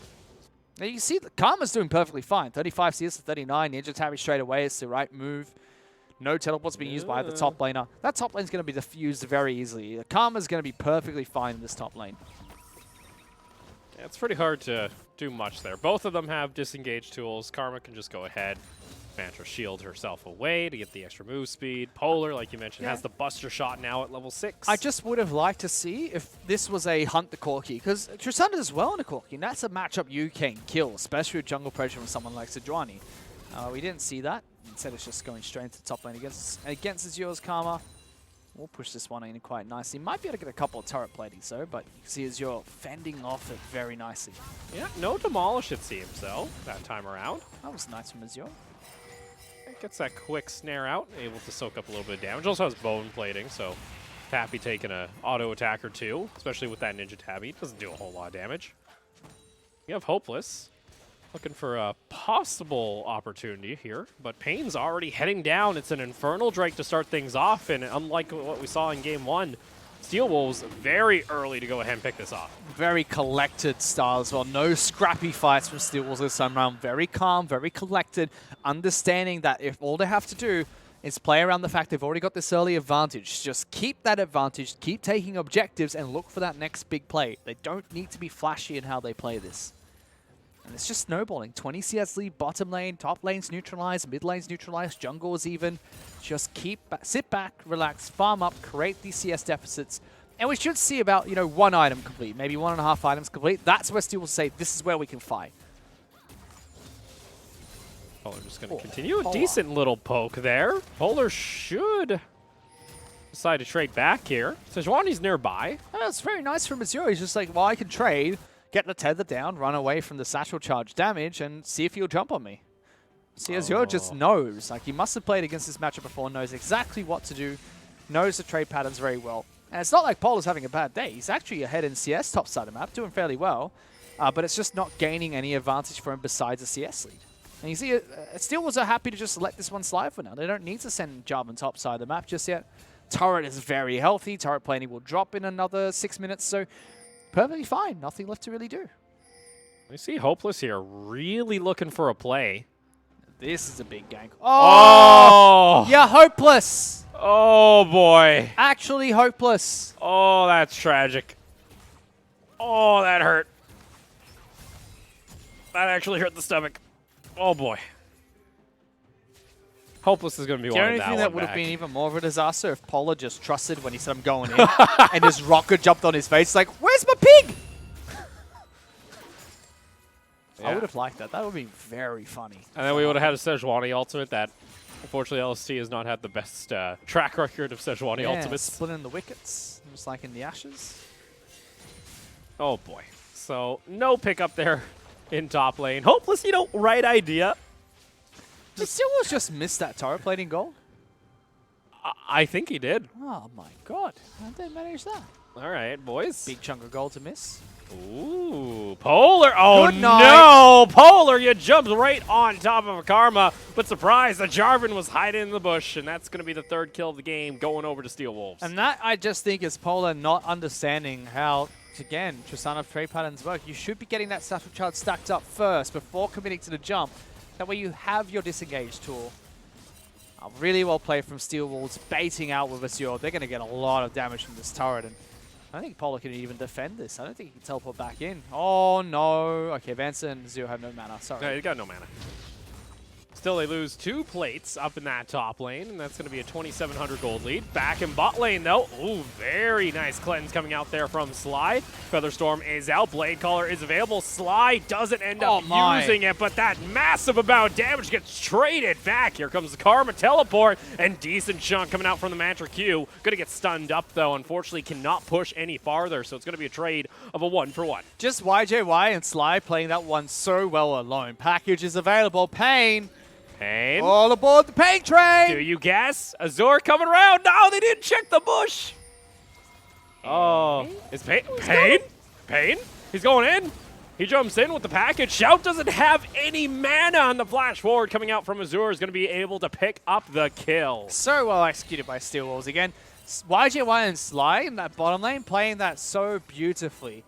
Now you can see that Karma's doing perfectly fine. 35 CS to 39. Ninja Tabby straight away is the right move. No teleports being used by the top laner. That top lane's going to be diffused very easily. Karma's going to be perfectly fine in this top lane. Yeah, it's pretty hard to do much there. Both of them have disengage tools. Karma can just go ahead, Mantra shield herself away to get the extra move speed. Polar, like you mentioned, has the Buster Shot now at level 6. I just would have liked to see if this was a Hunt the Corki, because Tristana does well in a Corki, and that's a matchup you can kill, especially with jungle pressure from someone like Sejuani. We didn't see that. Instead, it's just going straight into the top lane against Azure's Karma. We'll push this one in quite nicely. Might be able to get a couple of turret platings though, but you can see Azure fending off it very nicely. Yeah, no demolish it seems though, that time around. That was nice from Azure. It gets that quick snare out, able to soak up a little bit of damage. Also has bone plating, so Tappy taking an auto attack or two, especially with that Ninja Tabby. Doesn't do a whole lot of damage. You have Hopeless. Looking for a possible opportunity here, but Pain's already heading down. It's an Infernal Drake to start things off, and unlike what we saw in Game 1, Steel Wolves very early to go ahead and pick this off. Very collected style as well. No scrappy fights from Steel Wolves this time around. Very calm, very collected, understanding that if all they have to do is play around the fact they've already got this early advantage, just keep that advantage, keep taking objectives, and look for that next big play. They don't need to be flashy in how they play this. And it's just snowballing. 20 CS lead, bottom lane, top lane's neutralized, mid lane's neutralized, jungle's even. Just sit back, relax, farm up, create these CS deficits. And we should see about, 1 item complete, maybe 1.5 items complete. That's where Steel will say, this is where we can fight. Polar just going to continue. A decent little poke there. Polar should decide to trade back here. Sejuani's nearby. Oh, that's very nice from Azure. He's just like, well, I can trade. Get the tether down, run away from the satchel charge damage, and see if he'll jump on me. See, Azure just knows. Like, he must have played against this matchup before, knows exactly what to do, knows the trade patterns very well. And it's not like Polar's having a bad day. He's actually ahead in CS top side of the map, doing fairly well. But it's just not gaining any advantage for him besides a CS lead. And you see, Steel was happy to just let this one slide for now. They don't need to send Jarvan top side of the map just yet. Turret is very healthy. Turret plating will drop in another 6 minutes, so perfectly fine. Nothing left to really do. We see Hopeless here really looking for a play. This is a big gank. Oh! Yeah, Hopeless! Oh, boy. Actually Hopeless. Oh, that's tragic. Oh, that hurt. That actually hurt the stomach. Oh, boy. Hopeless is going to be one of that. The only thing that would have been even more of a disaster if Polar just trusted when he said, I'm going in, and his rocket jumped on his face like, where's my pig? I would have liked that. That would be very funny. And then we would have had a Sejuani ultimate that, unfortunately, LST has not had the best track record of Sejuani ultimates. Splitting the wickets, just like in the Ashes. Oh, boy. So, no pickup there in top lane. Hopeless, right idea. Did Steel just miss that turret plating goal? I think he did. Oh my god. How'd they manage that? All right, boys. Big chunk of goal to miss. Ooh, Polar. Oh, Good night. no. Polar, you jumped right on top of a Karma. But surprise, the Jarvan was hiding in the bush, and that's going to be the 3rd kill of the game going over to Steel Wolves. And that, I just think, is Polar not understanding how, again, Tristana trade patterns work. You should be getting that satchel charge stacked up first before committing to the jump. That way you have your disengage tool. Really well played from Steel Wolves, baiting out with Azure. They're going to get a lot of damage from this turret. And I think Polar can even defend this. I don't think he can teleport back in. Oh, no. Okay, Vance and Zero have no mana. Sorry. No, he's got no mana. Still, they lose 2 plates up in that top lane, and that's going to be a 2,700 gold lead. Back in bot lane, though. Ooh, very nice cleanse coming out there from Sly. Featherstorm is out. Blade Caller is available. Sly doesn't end up using it, but that massive amount of damage gets traded back. Here comes the Karma Teleport, and decent chunk coming out from the Mantra Q. Going to get stunned up, though. Unfortunately, cannot push any farther, so it's going to be a trade of a 1-for-1. Just YJY and Sly playing that one so well alone. Package is available. Pain. Pain. All aboard the Pain train. Do you guess? Azure coming around. No, they didn't check the bush. Oh, is Pain? Pain? He's going in. He jumps in with the package. Shout doesn't have any mana on the flash forward coming out from Azure. Is going to be able to pick up the kill. So well executed by Steel Walls again. YJY and Sly in that bottom lane playing that so beautifully.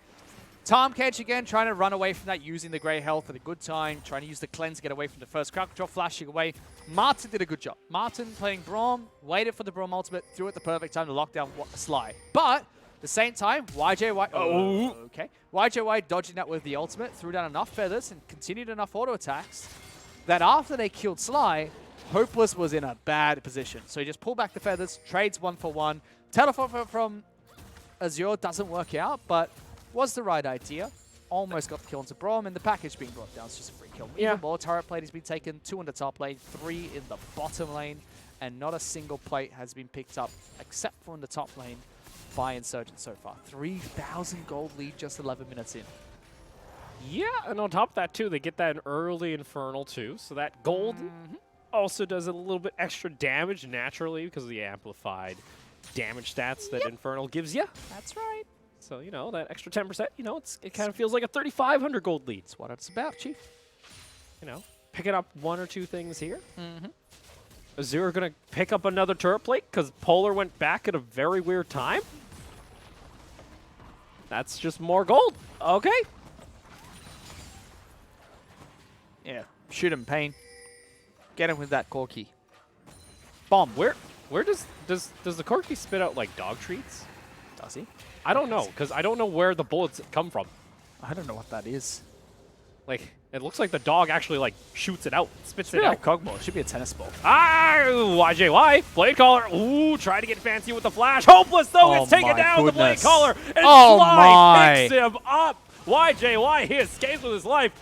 Tom Cage again trying to run away from that, using the Grey Health at a good time, trying to use the cleanse to get away from the first crowd control, flashing away. Martin did a good job. Martin playing Braum, waited for the Braum ultimate, threw at the perfect time to lock down Sly. But at the same time, YJY dodging that with the ultimate, threw down enough feathers and continued enough auto attacks that after they killed Sly, Hopeless was in a bad position. So he just pulled back the feathers, trades 1-for-1. Teleport from Azure doesn't work out, but was the right idea. Almost got the kill into Braum, and the package being brought down. It's just a free kill. Yeah. Even more turret plate has been taken, 2 in the top lane, 3 in the bottom lane, and not a single plate has been picked up, except for in the top lane, by Insurgent so far. 3,000 gold lead just 11 minutes in. Yeah, and on top of that, too, they get that early Infernal, too. So that gold also does a little bit extra damage naturally because of the amplified damage stats that Infernal gives you. That's right. So, you know, that extra 10%, you know, it kind of feels like a 3,500 gold lead. That's what it's about, Chief. You know, picking up 1 or 2 things here. Azure going to pick up another turret plate because Polar went back at a very weird time. That's just more gold. Okay. Yeah, shoot him, Pain. Get him with that Corki. Bomb. Where does the Corki spit out, like, dog treats? Does he? I don't know, because I don't know where the bullets come from. I don't know what that is. Like, it looks like the dog actually, like, shoots it out, spits it out. Cogmore. It should be a tennis ball. Ah, YJY, Blade Caller. Ooh, try to get fancy with the flash. Hopeless, though. It's taken down the Blade Caller. And Sly picks him up. YJY, he escapes with his life.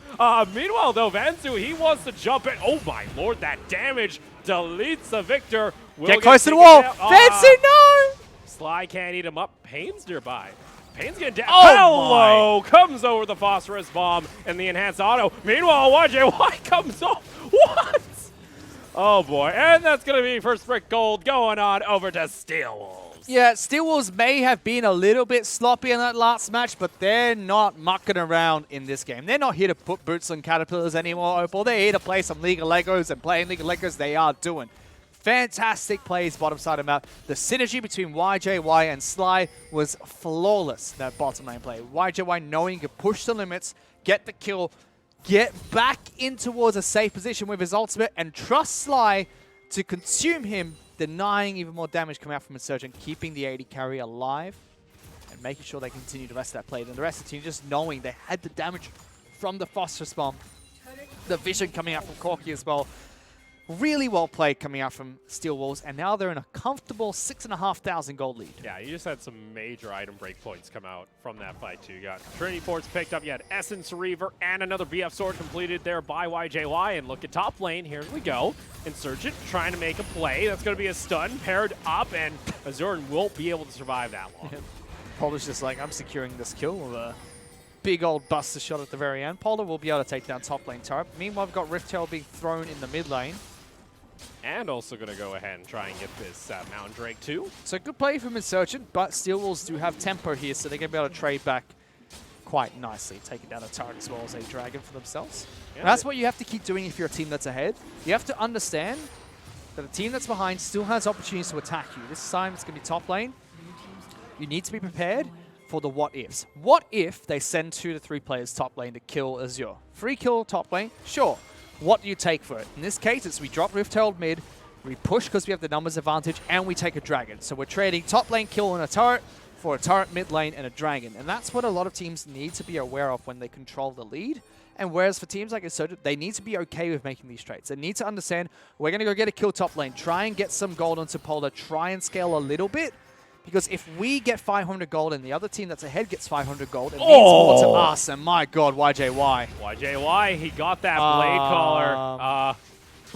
Meanwhile, though, Vanzu, he wants to jump in. Oh, my lord, that damage deletes the victor. Get close to the wall. Fancy, no! Sly can't eat him up. Pain's nearby. Pain's getting down. Oh, comes over the Phosphorus Bomb and the Enhanced Auto. Meanwhile, YJY comes off. What? Oh, boy. And that's going to be first brick gold going on over to Steel Wolves. Yeah, Steel Wolves may have been a little bit sloppy in that last match, but they're not mucking around in this game. They're not here to put boots on caterpillars anymore, Opal. They're here to play some League of Legos, and playing League of Legos they are doing. Fantastic plays bottom side of the map. The synergy between YJY and Sly was flawless, that bottom lane play. YJY knowing he could push the limits, get the kill, get back in towards a safe position with his ultimate, and trust Sly to consume him, denying even more damage coming out from Insurgent, keeping the 80 carry alive, and making sure they continue the rest of that play. And the rest of the team just knowing they had the damage from the Phosphorus Bomb, the vision coming out from Corki as well. Really well played coming out from Steel Wolves, and now they're in a comfortable 6,500 gold lead. Yeah, you just had some major item break points come out from that fight, too. You got Trinity Forts picked up, you had Essence Reaver, and another BF Sword completed there by YJY. And look at top lane, here we go. Insurgent trying to make a play. That's going to be a stun paired up, and Azure won't be able to survive that long. Polar's just like, I'm securing this kill with a big old buster shot at the very end. Polar will be able to take down top lane turret. Meanwhile, we've got Rift Tail being thrown in the mid lane. And also going to go ahead and try and get this Mountain Drake, too. So good play from Insurgent, but Steel Wolves do have tempo here, so they're going to be able to trade back quite nicely, taking down a turret as well as a dragon for themselves. Yeah, that's what you have to keep doing if you're a team that's ahead. You have to understand that a team that's behind still has opportunities to attack you. This time it's going to be top lane. You need to be prepared for the what-ifs. What if they send 2 to 3 players top lane to kill Azure? Free kill top lane? Sure. What do you take for it? In this case, it's we drop Rift Herald mid, we push because we have the numbers advantage, and we take a dragon. So we're trading top lane kill on a turret for a turret mid lane and a dragon. And that's what a lot of teams need to be aware of when they control the lead. And whereas for teams like Insurgent, they need to be okay with making these trades. They need to understand, we're going to go get a kill top lane, try and get some gold onto Polar, try and scale a little bit. Because if we get 500 gold and the other team that's ahead gets 500 gold, it means more to us. And my god, YJY. YJY, he got that blade collar.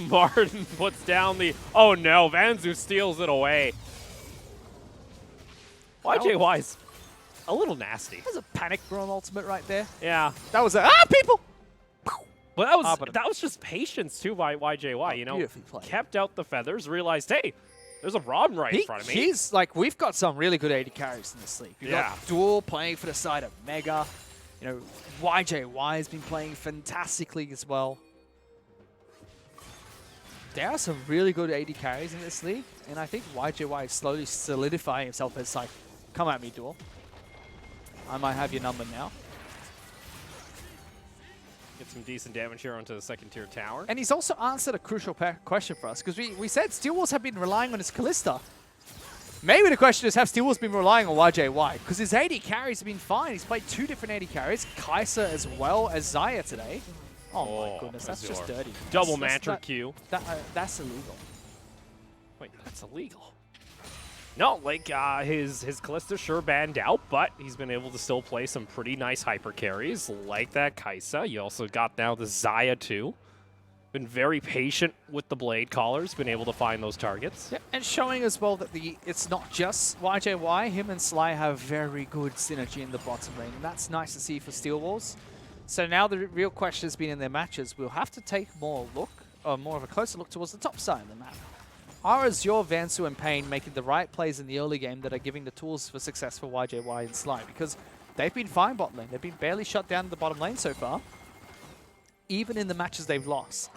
Martin puts down the... Oh no, Vanzu steals it away. YJY's a little nasty. There's a panic Braum ultimate right there. Yeah. That was a... people! But that was just patience too by YJY, you know. Beautifully played. Kept out the feathers, realized, hey, there's a Braum right in front of me. He's like, we've got some really good AD carries in this league. We've got Duel playing for the side of Mega. You know, YJY has been playing fantastically as well. There are some really good AD carries in this league, and I think YJY is slowly solidifying himself as like, come at me, Duel. I might have your number now. Get some decent damage here onto the second tier tower. And he's also answered a crucial question for us, because we said Steel Wolves have been relying on his Kalista. Maybe the question is, have Steel Wolves been relying on YJY? Because his AD carries have been fine. He's played 2 different AD carries, Kai'Sa as well as Xayah today. Oh my goodness, that's just dirty. Double Mantra Q. That's illegal. Wait, that's illegal. No, like his Kalista sure banned out, but he's been able to still play some pretty nice hyper carries like that Kai'Sa. You also got now the Xayah too. Been very patient with the blade collars, been able to find those targets. Yeah, and showing as well that it's not just YJY. Him and Sly have very good synergy in the bottom lane, and that's nice to see for Steel Wolves. So now the real question has been in their matches, we'll have to take more of a closer look towards the top side of the map. Are Azure, Vansu, and Pain making the right plays in the early game that are giving the tools for success for YJY and Sly? Because they've been fine bot lane. They've been barely shut down in the bottom lane so far, even in the matches they've lost.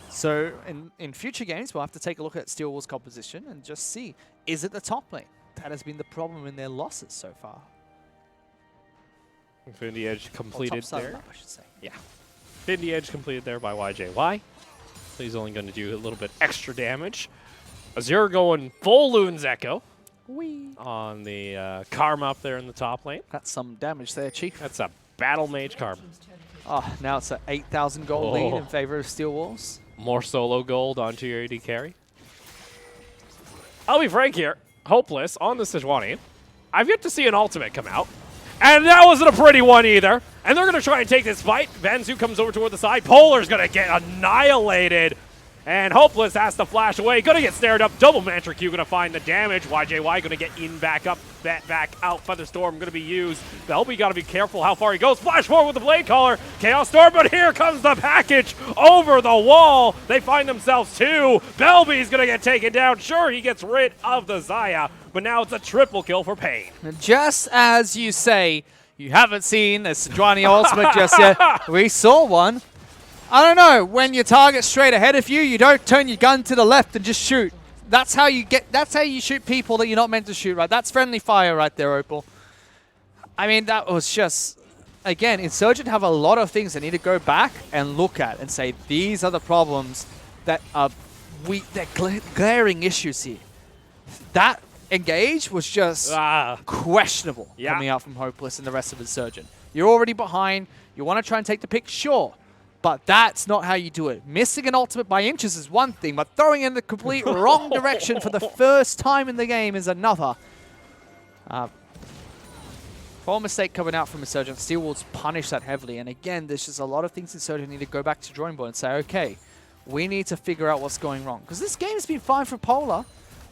So in future games, we'll have to take a look at Steel Wolves' composition and just see, is it the top lane? That has been the problem in their losses so far. Infinity Edge completed there. Map, I should say. Yeah. Infinity Edge completed there by YJY. So he's only going to do a little bit extra damage. Azure going full Loon's Echo on the Karma up there in the top lane. That's some damage there, Chief. That's a Battle Mage Karma. Oh, now it's an 8,000 gold lead in favor of Steel Wolves. More solo gold onto your AD carry. I'll be frank here. Hopeless on the Sejuani. I've yet to see an ultimate come out. And that wasn't a pretty one either. And they're going to try and take this fight. Vanzu comes over toward the side. Polar's going to get annihilated. And Hopeless has to flash away. Going to get snared up. Double Mantra Q going to find the damage. YJY going to get in back up, back out. Featherstorm going to be used. Belby got to be careful how far he goes. Flash forward with the Blade Caller. Chaos Storm, but here comes the package over the wall. They find themselves 2. Belby's going to get taken down. Sure, he gets rid of the Xayah, but now it's a triple kill for Pain. Just as you say, you haven't seen a Sejuani ultimate just yet. We saw one. I don't know, when your target's straight ahead of you, you don't turn your gun to the left and just shoot. That's how you shoot people that you're not meant to shoot, right? That's friendly fire right there, Opal. I mean, that was just, again, Insurgent have a lot of things they need to go back and look at and say, these are the problems that are they're glaring issues here. That engage was just questionable coming out from Hopeless and the rest of Insurgent. You're already behind. You want to try and take the pick? Sure. But that's not how you do it. Missing an ultimate by inches is one thing, but throwing in the complete wrong direction for the first time in the game is another. Poor mistake coming out from Insurgent. Steel Wolves punish that heavily. And again, there's just a lot of things Insurgent need to go back to drawing board and say, okay, we need to figure out what's going wrong. Because this game has been fine for Polar.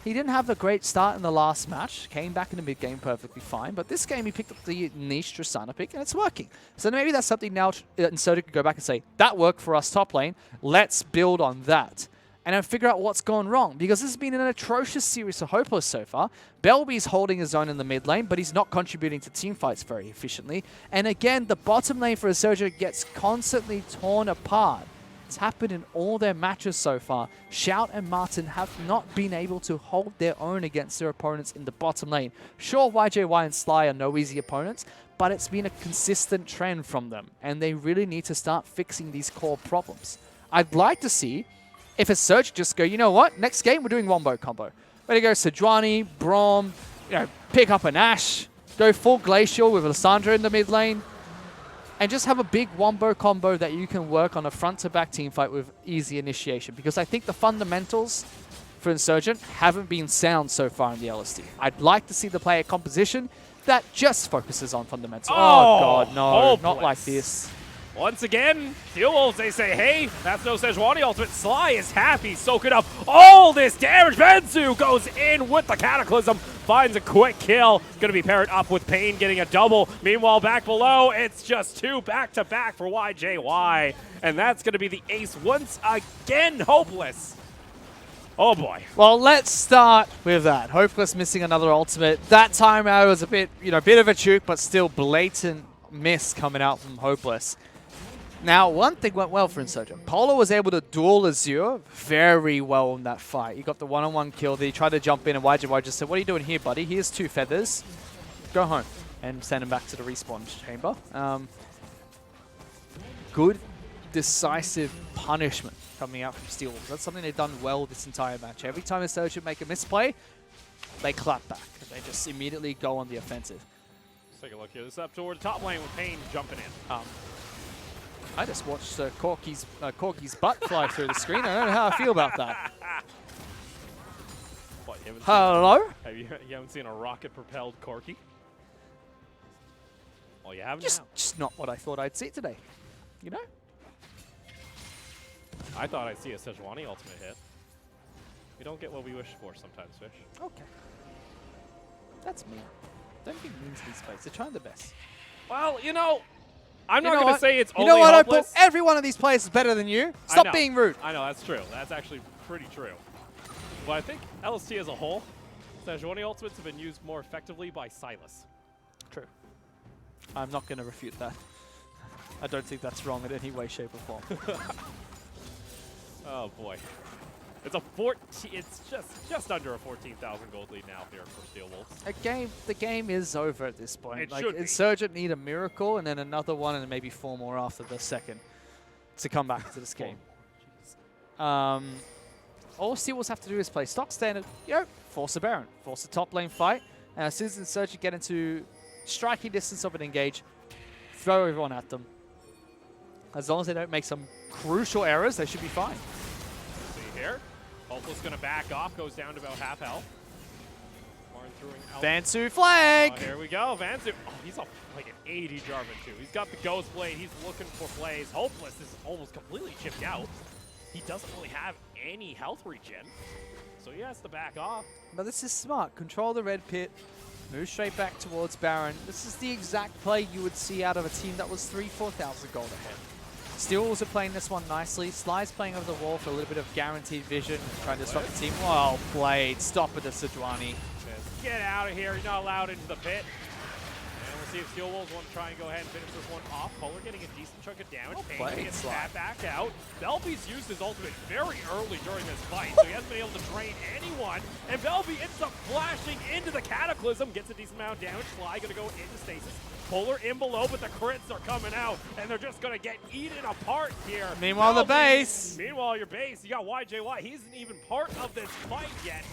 He didn't have a great start in the last match. Came back in the mid-game perfectly fine. But this game, he picked up the niche Tristana pick, and it's working. So maybe that's something now Insurgent could go back and say, that worked for us top lane. Let's build on that. And then figure out what's gone wrong. Because this has been an atrocious series for Hopeless so far. Belby's holding his own in the mid lane, but he's not contributing to team fights very efficiently. And again, the bottom lane for Insurgent gets constantly torn apart. It's happened in all their matches so far. Shout and Martin have not been able to hold their own against their opponents in the bottom lane. Sure, YJY and Sly are no easy opponents, but it's been a consistent trend from them, and they really need to start fixing these core problems. I'd like to see if Insurgent just go, you know what, next game we're doing Wombo combo. Ready to go Sejuani, Braum, pick up an Ashe, go full Glacial with Lissandra in the mid lane, and just have a big wombo combo that you can work on a front-to-back team fight with easy initiation. Because I think the fundamentals for Insurgent haven't been sound so far in the LST. I'd like to see the player composition that just focuses on fundamentals. Oh God, no, hopeless. not like this. Once again, Steel Wolves, they say, hey, that's no Sejuani ultimate. Sly is happy, soaking up all this damage. Venzu goes in with the Cataclysm, finds a quick kill. Going to be paired up with Pain, getting a double. Meanwhile, back below, it's just 2 back-to-back for YJY. And that's going to be the ace once again, Hopeless. Oh, boy. Well, let's start with that. Hopeless missing another ultimate. That time out was a bit, bit of a juke, but still blatant miss coming out from Hopeless. Now, one thing went well for Insurgent. Polo was able to duel Azure very well in that fight. He got the one-on-one kill. He tried to jump in, and YJY just said, what are you doing here, buddy? Here's 2 feathers. Go home. And send him back to the respawn chamber. Good, decisive punishment coming out from Steel Wolves. That's something they've done well this entire match. Every time Insurgent make a misplay, they clap back. They just immediately go on the offensive. Let's take a look here. This is up toward the top lane with Pain jumping in. I just watched Corky's butt fly through the screen. I don't know how I feel about that. What, you Hello? you haven't seen a rocket-propelled Corky? Well, you have now. Just not what I thought I'd see today. You know? I thought I'd see a Sejuani ultimate hit. We don't get what we wish for sometimes, Fish. Okay. That's mean. Don't be mean to these players. They're trying their best. Well, I'm not going to say it's only You know what? Hopeless. Every one of these players is better than you. Stop being rude. I know, that's true. That's actually pretty true. But I think LST as a whole, Sejuani ultimates have been used more effectively by Silas. True. I'm not going to refute that. I don't think that's wrong in any way, shape, or form. Oh boy. It's just under a 14,000 gold lead now here for Steel Wolves. The game is over at this point. It should be. Insurgent need a miracle and then another one and then maybe 4 more after the second to come back to this game. All Steel Wolves have to do is play stock standard, force a Baron, force a top lane fight, and as soon as Insurgent get into striking distance of an engage, throw everyone at them. As long as they don't make some crucial errors, they should be fine. See here. Hopeless going to back off, goes down to about half health. Vansu flank! Oh, here we go, Vansu. Oh, he's up like an 80 Jarvan too. He's got the Ghost Blade, he's looking for plays. Hopeless is almost completely chipped out. He doesn't really have any health regen, so he has to back off. But this is smart. Control the red pit, move straight back towards Baron. This is the exact play you would see out of a team that was 3,000-4,000 gold ahead. Steel Wolves are playing this one nicely. Sly's playing over the wall for a little bit of guaranteed vision, trying to disrupt the team. Well played. Stop with the Sejuani. Get out of here. You're not allowed into the pit. And we'll see if Steel Wolves want to try and go ahead and finish this one off. Polar getting a decent chunk of damage. Pain gets that back out. Belby's used his ultimate very early during this fight, so he hasn't been able to drain anyone. And Belby ends up flashing into the Cataclysm. Gets a decent amount of damage. Sly going to go into stasis. Polar in below, but the crits are coming out, and they're just going to get eaten apart here. Meanwhile, the base. Meanwhile, your base, you got YJY. He isn't even part of this fight yet.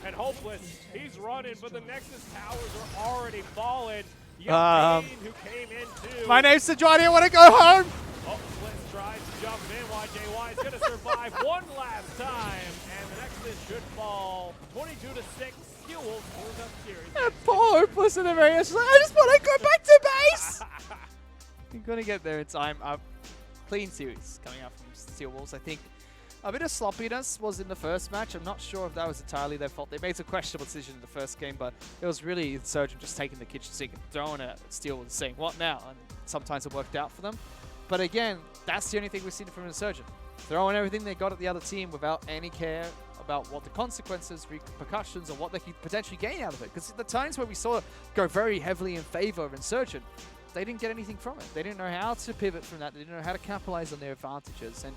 And Hopeless, he's running, but the Nexus towers are already fallen. You got Pain, who came in too. My name's Sejuani. I want to go home. Oh, Blitz tries to jump in. YJY is going to survive one last time, and the Nexus should fall 22-6. Steel Wolves close up series. That poor Hopeless in the very end. I just want to go back to base. You're going to get there in time. Clean series coming out from Steel Wolves. I think a bit of sloppiness was in the first match. I'm not sure if that was entirely their fault. They made a questionable decision in the first game, but it was really Insurgent just taking the kitchen sink and throwing it at Steel and saying, what now? And sometimes it worked out for them. But again, that's the only thing we've seen from Insurgent. Throwing everything they got at the other team without any care about what the consequences, repercussions, or what they could potentially gain out of it. Because the times where we saw it go very heavily in favor of Insurgent, they didn't get anything from it. They didn't know how to pivot from that. They didn't know how to capitalize on their advantages. And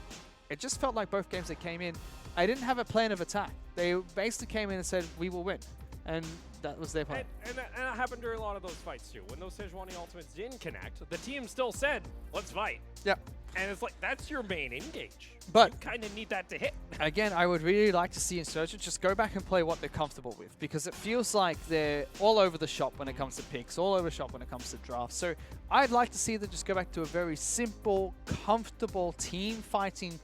it just felt like both games they came in, I didn't have a plan of attack. They basically came in and said, we will win. And that was their plan. And that happened during a lot of those fights too. When those Sejuani ultimates didn't connect, the team still said, let's fight. Yep. And it's like, that's your main engage. But you kind of need that to hit. again, I would really like to see Insurgent just go back and play what they're comfortable with, because it feels like they're all over the shop when it comes to picks, all over the shop when it comes to drafts. So I'd like to see them just go back to a very simple, comfortable team fighting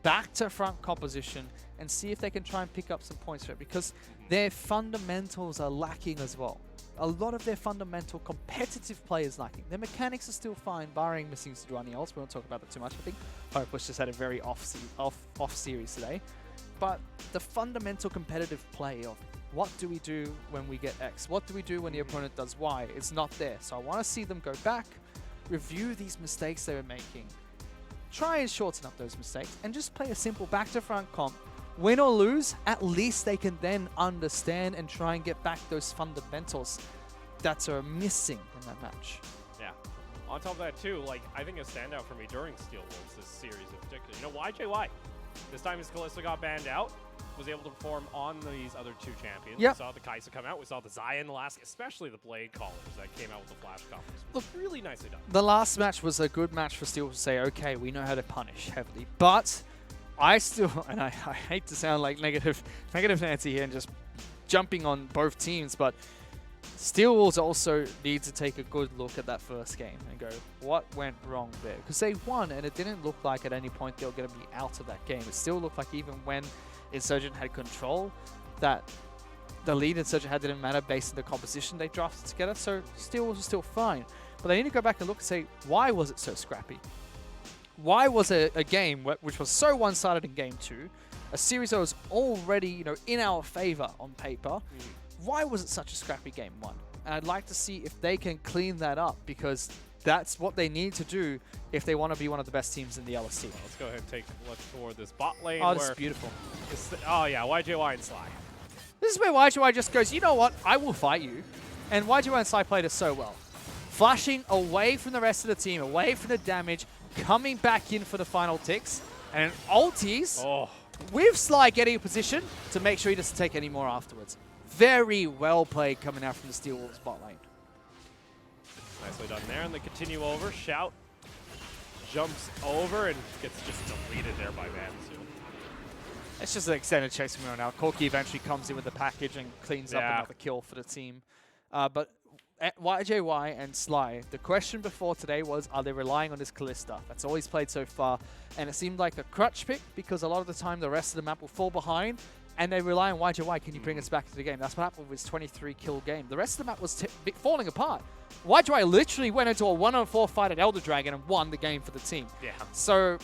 back to front composition and see if they can try and pick up some points for it, because their fundamentals are lacking as well. A lot of their fundamental competitive play is lacking. Their mechanics are still fine, barring missing Sejuani else. We won't talk about that too much. I think Hopeless just had a very off series today. But the fundamental competitive play of what do we do when we get X? What do we do when the opponent does Y? It's not there. So I want to see them go back, review these mistakes they were making, try and shorten up those mistakes, and just play a simple back-to-front comp. Win or lose, at least they can then understand and try and get back those fundamentals that are missing in that match. Yeah. On top of that, too, like, I think a standout for me during Steel Wolves, this series in particular, you know, YJY. This time his Kalista got banned out, was able to perform on these other two champions. Yep. We saw the Kai'Sa come out, we saw the Zion last, especially the Blade Callers that came out with the Flash Coffers. Look, really nicely done. The last match was a good match for Steel to say, okay, we know how to punish heavily, but I still, and I hate to sound like negative Nancy here and just jumping on both teams, but Steel Wolves also need to take a good look at that first game and go, what went wrong there? Because they won, and it didn't look like at any point they were going to be out of that game. It still looked like even when Insurgent had control, that the lead Insurgent had didn't matter based on the composition they drafted together, so Steel Wolves was still fine. But they need to go back and look and say, why was it so scrappy? Why was a game which was so one-sided in Game 2, a series that was already, you know, in our favor on paper, why was it such a scrappy Game 1? And I'd like to see if they can clean that up, because that's what they need to do if they want to be one of the best teams in the LST. Let's go ahead and take a look toward this bot lane. Oh, this is beautiful. Oh, yeah, YJY and Sly. This is where YGY just goes, you know what, I will fight you. And YGY and Sly played it so well. Flashing away from the rest of the team, away from the damage, coming back in for the final ticks, and ulties with Sly getting a position to make sure he doesn't take any more afterwards. Very well played coming out from the Steel Wolves bot lane. Nicely done there, and they continue over. Shout jumps over and gets just deleted there by Mansu. It's just an extended chase from here on out. Corki eventually comes in with the package and cleans up another kill for the team. But YJY and Sly, the question before today was, are they relying on this Kalista? That's all he's played so far, and it seemed like a crutch pick because a lot of the time the rest of the map will fall behind, and they rely on YJY, can you bring us back to the game? That's what happened with his 23 kill game. The rest of the map was falling apart. YJY literally went into a 1-on-4 fight at Elder Dragon and won the game for the team. Yeah. So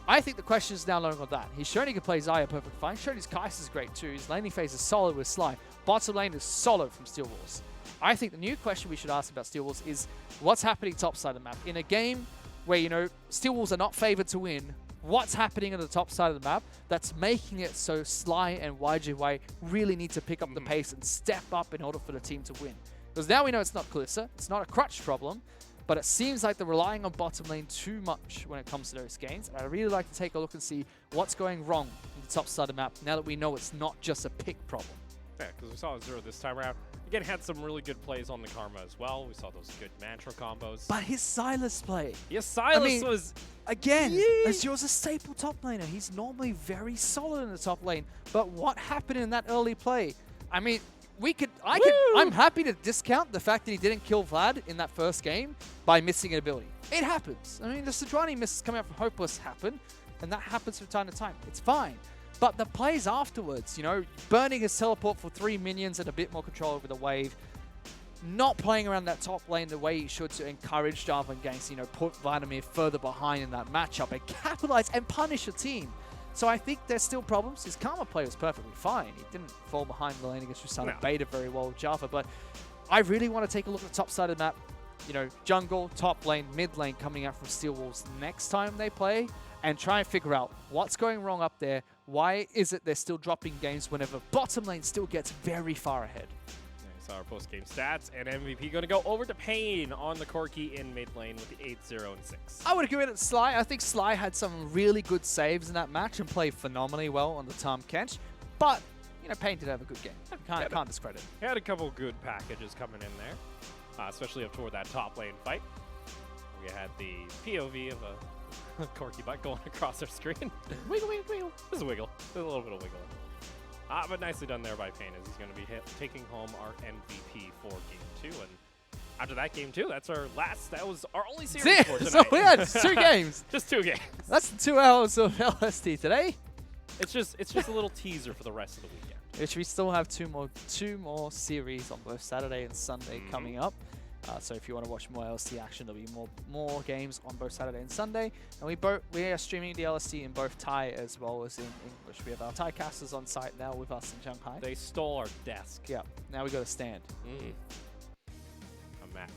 I think the question is now learning on that. He's shown he can play Xayah perfectly fine. He's shown his Kai'Sa is great too. His laning phase is solid with Sly. Bottom lane is solid from Steel Wolves. I think the new question we should ask about Steel Wolves is what's happening top side of the map? In a game where, you know, Steel Wolves are not favored to win, what's happening on the top side of the map that's making it so Sly and YJY really need to pick up the pace and step up in order for the team to win? Because now we know it's not Kalista, it's not a crutch problem, but it seems like they're relying on bottom lane too much when it comes to those games. And I'd really like to take a look and see what's going wrong on the top side of the map now that we know it's not just a pick problem. Yeah, because we saw Azura this time around. Again, had some really good plays on the Karma as well. We saw those good Mantra combos. But his Silas play. Yes, Silas was... Again, Azura's a staple top laner. He's normally very solid in the top lane. But what happened in that early play? I mean, I'm happy to discount the fact that he didn't kill Vlad in that first game by missing an ability. It happens. I mean, the Sejuani misses coming out from Hopeless happen, and that happens from time to time. It's fine. But the plays afterwards, you know, burning his teleport for 3 minions and a bit more control over the wave, not playing around that top lane the way he should to encourage Java and Ganks, you know, put Vladimir further behind in that matchup and capitalize and punish a team. So I think there's still problems. His Karma play was perfectly fine. He didn't fall behind the lane against Tristana Beta very well with Java, but I really want to take a look at the top side of the map. You know, jungle, top lane, mid lane coming out from Steel Wolves next time they play and try and figure out what's going wrong up there. Why is it they're still dropping games whenever bottom lane still gets very far ahead? Yeah, our post-game stats, and MVP going to go over to Pain on the Corki in mid lane with the 8-0 and 6. I would agree with Sly. I think Sly had some really good saves in that match and played phenomenally well on the Tahm Kench, but you know, Pain did have a good game. Can't discredit. He had a couple good packages coming in there, especially up toward that top lane fight. We had the POV of Corky butt going across our screen. Wiggle, wiggle, wiggle. Just a wiggle. Just a little bit of wiggle. But nicely done there by Payne, as he's going to be taking home our MVP for Game 2. And after that Game 2, that's our last. That was our only series for tonight. So we had 2 games. Just 2 games. That's the 2 hours of LST today. It's just a little teaser for the rest of the weekend. Which we still have two more series on both Saturday and Sunday coming up. So if you want to watch more LST action, there'll be more games on both Saturday and Sunday. And we are streaming the LST in both Thai as well as in English. We have our Thai casters on site now with us in Shanghai. They stole our desk. Yeah. Now we got to stand. I'm mad.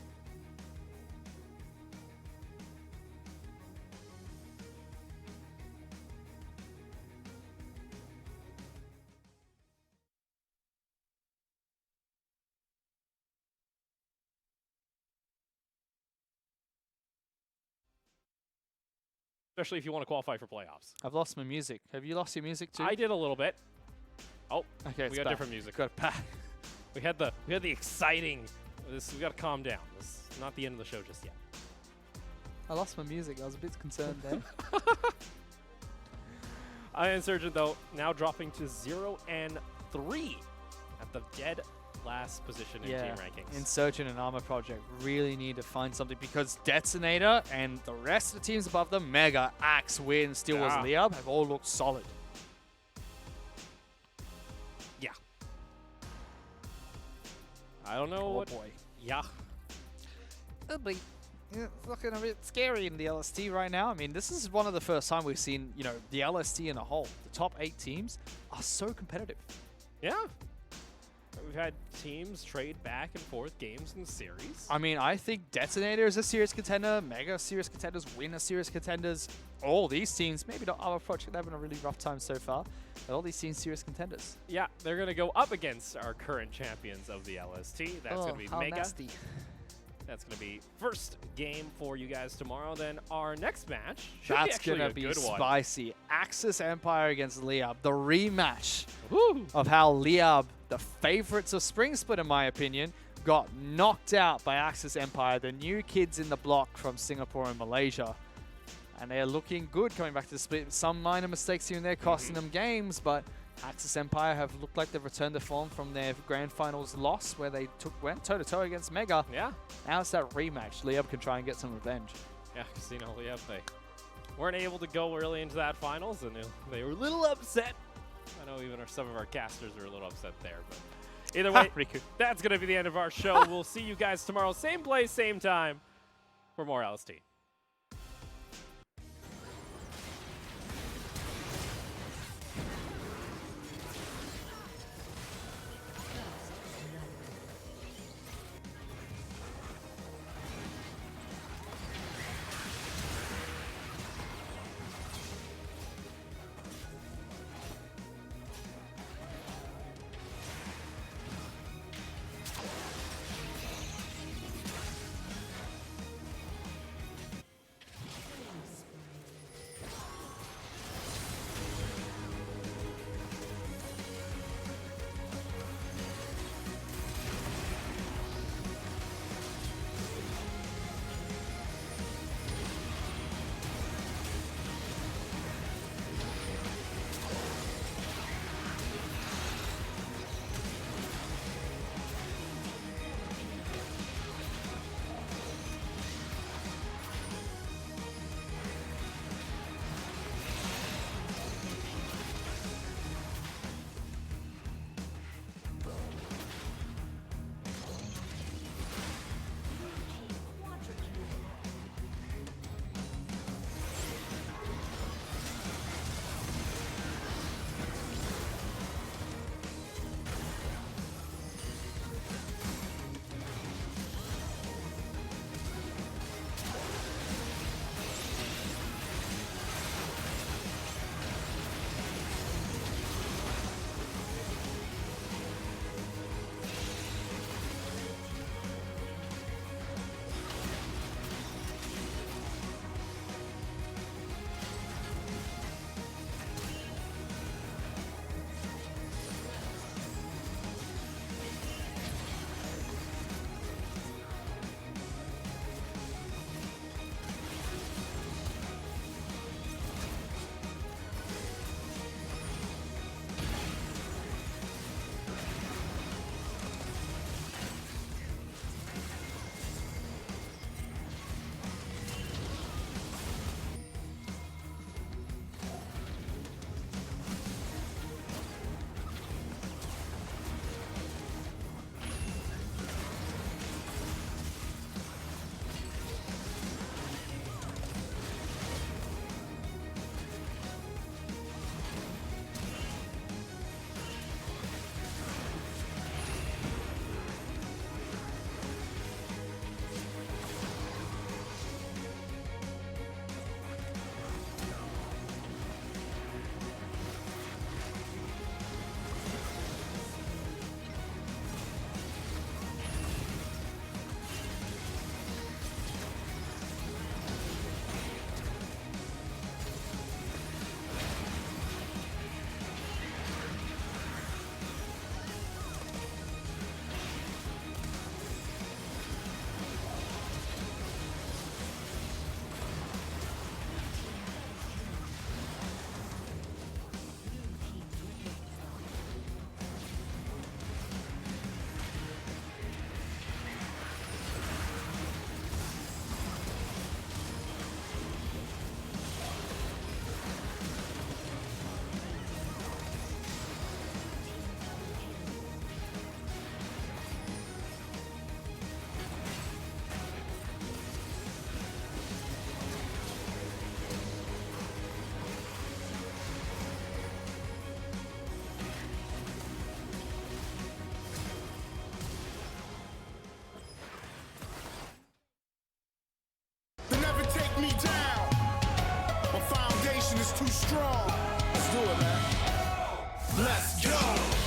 Especially if you want to qualify for playoffs. I've lost my music. Have you lost your music too? I did a little bit. Oh, okay, we got different music. Got it back. We had the exciting. We got to calm down. This is not the end of the show just yet. I lost my music. I was a bit concerned there. Insurgent though now dropping to 0-3 at the dead last position in team rankings. Insurgent and Armor Project really need to find something because Detonator and the rest of the teams above them, Mega, Axe, Win, Steel Wars, Liab, have all looked solid. Yeah. I don't know what. Boy. Yeah. It's looking a bit scary in the LST right now. I mean, this is one of the first time we've seen, the LST in a whole. The top 8 teams are so competitive. Yeah. We've had teams trade back and forth games in the series. I mean, I think Detonator is a serious contender, Mega serious contenders, Win are serious contenders. All these teams, maybe not our project, having a really rough time so far, but all these teams serious contenders. Yeah, they're going to go up against our current champions of the LST. That's going to be Mega. Nasty. That's going to be first game for you guys tomorrow. Then our next match should That's be going to be spicy. Axis Empire against Liab. The rematch of how Liab, the favorites of Spring Split in my opinion, got knocked out by Axis Empire, the new kids in the block from Singapore and Malaysia. And they're looking good coming back to the split. Some minor mistakes here and there costing them games, but Axis Empire have looked like they've returned to form from their grand finals loss where they went toe-to-toe against Mega. Yeah. Now it's that rematch. Liab can try and get some revenge. Yeah, because, Liab, they weren't able to go early into that finals, and they were a little upset. I know even some of our casters are a little upset there, but either way, that's going to be the end of our show. We'll see you guys tomorrow, same place, same time, for more LST. is too strong. Let's do it, man. Let's go.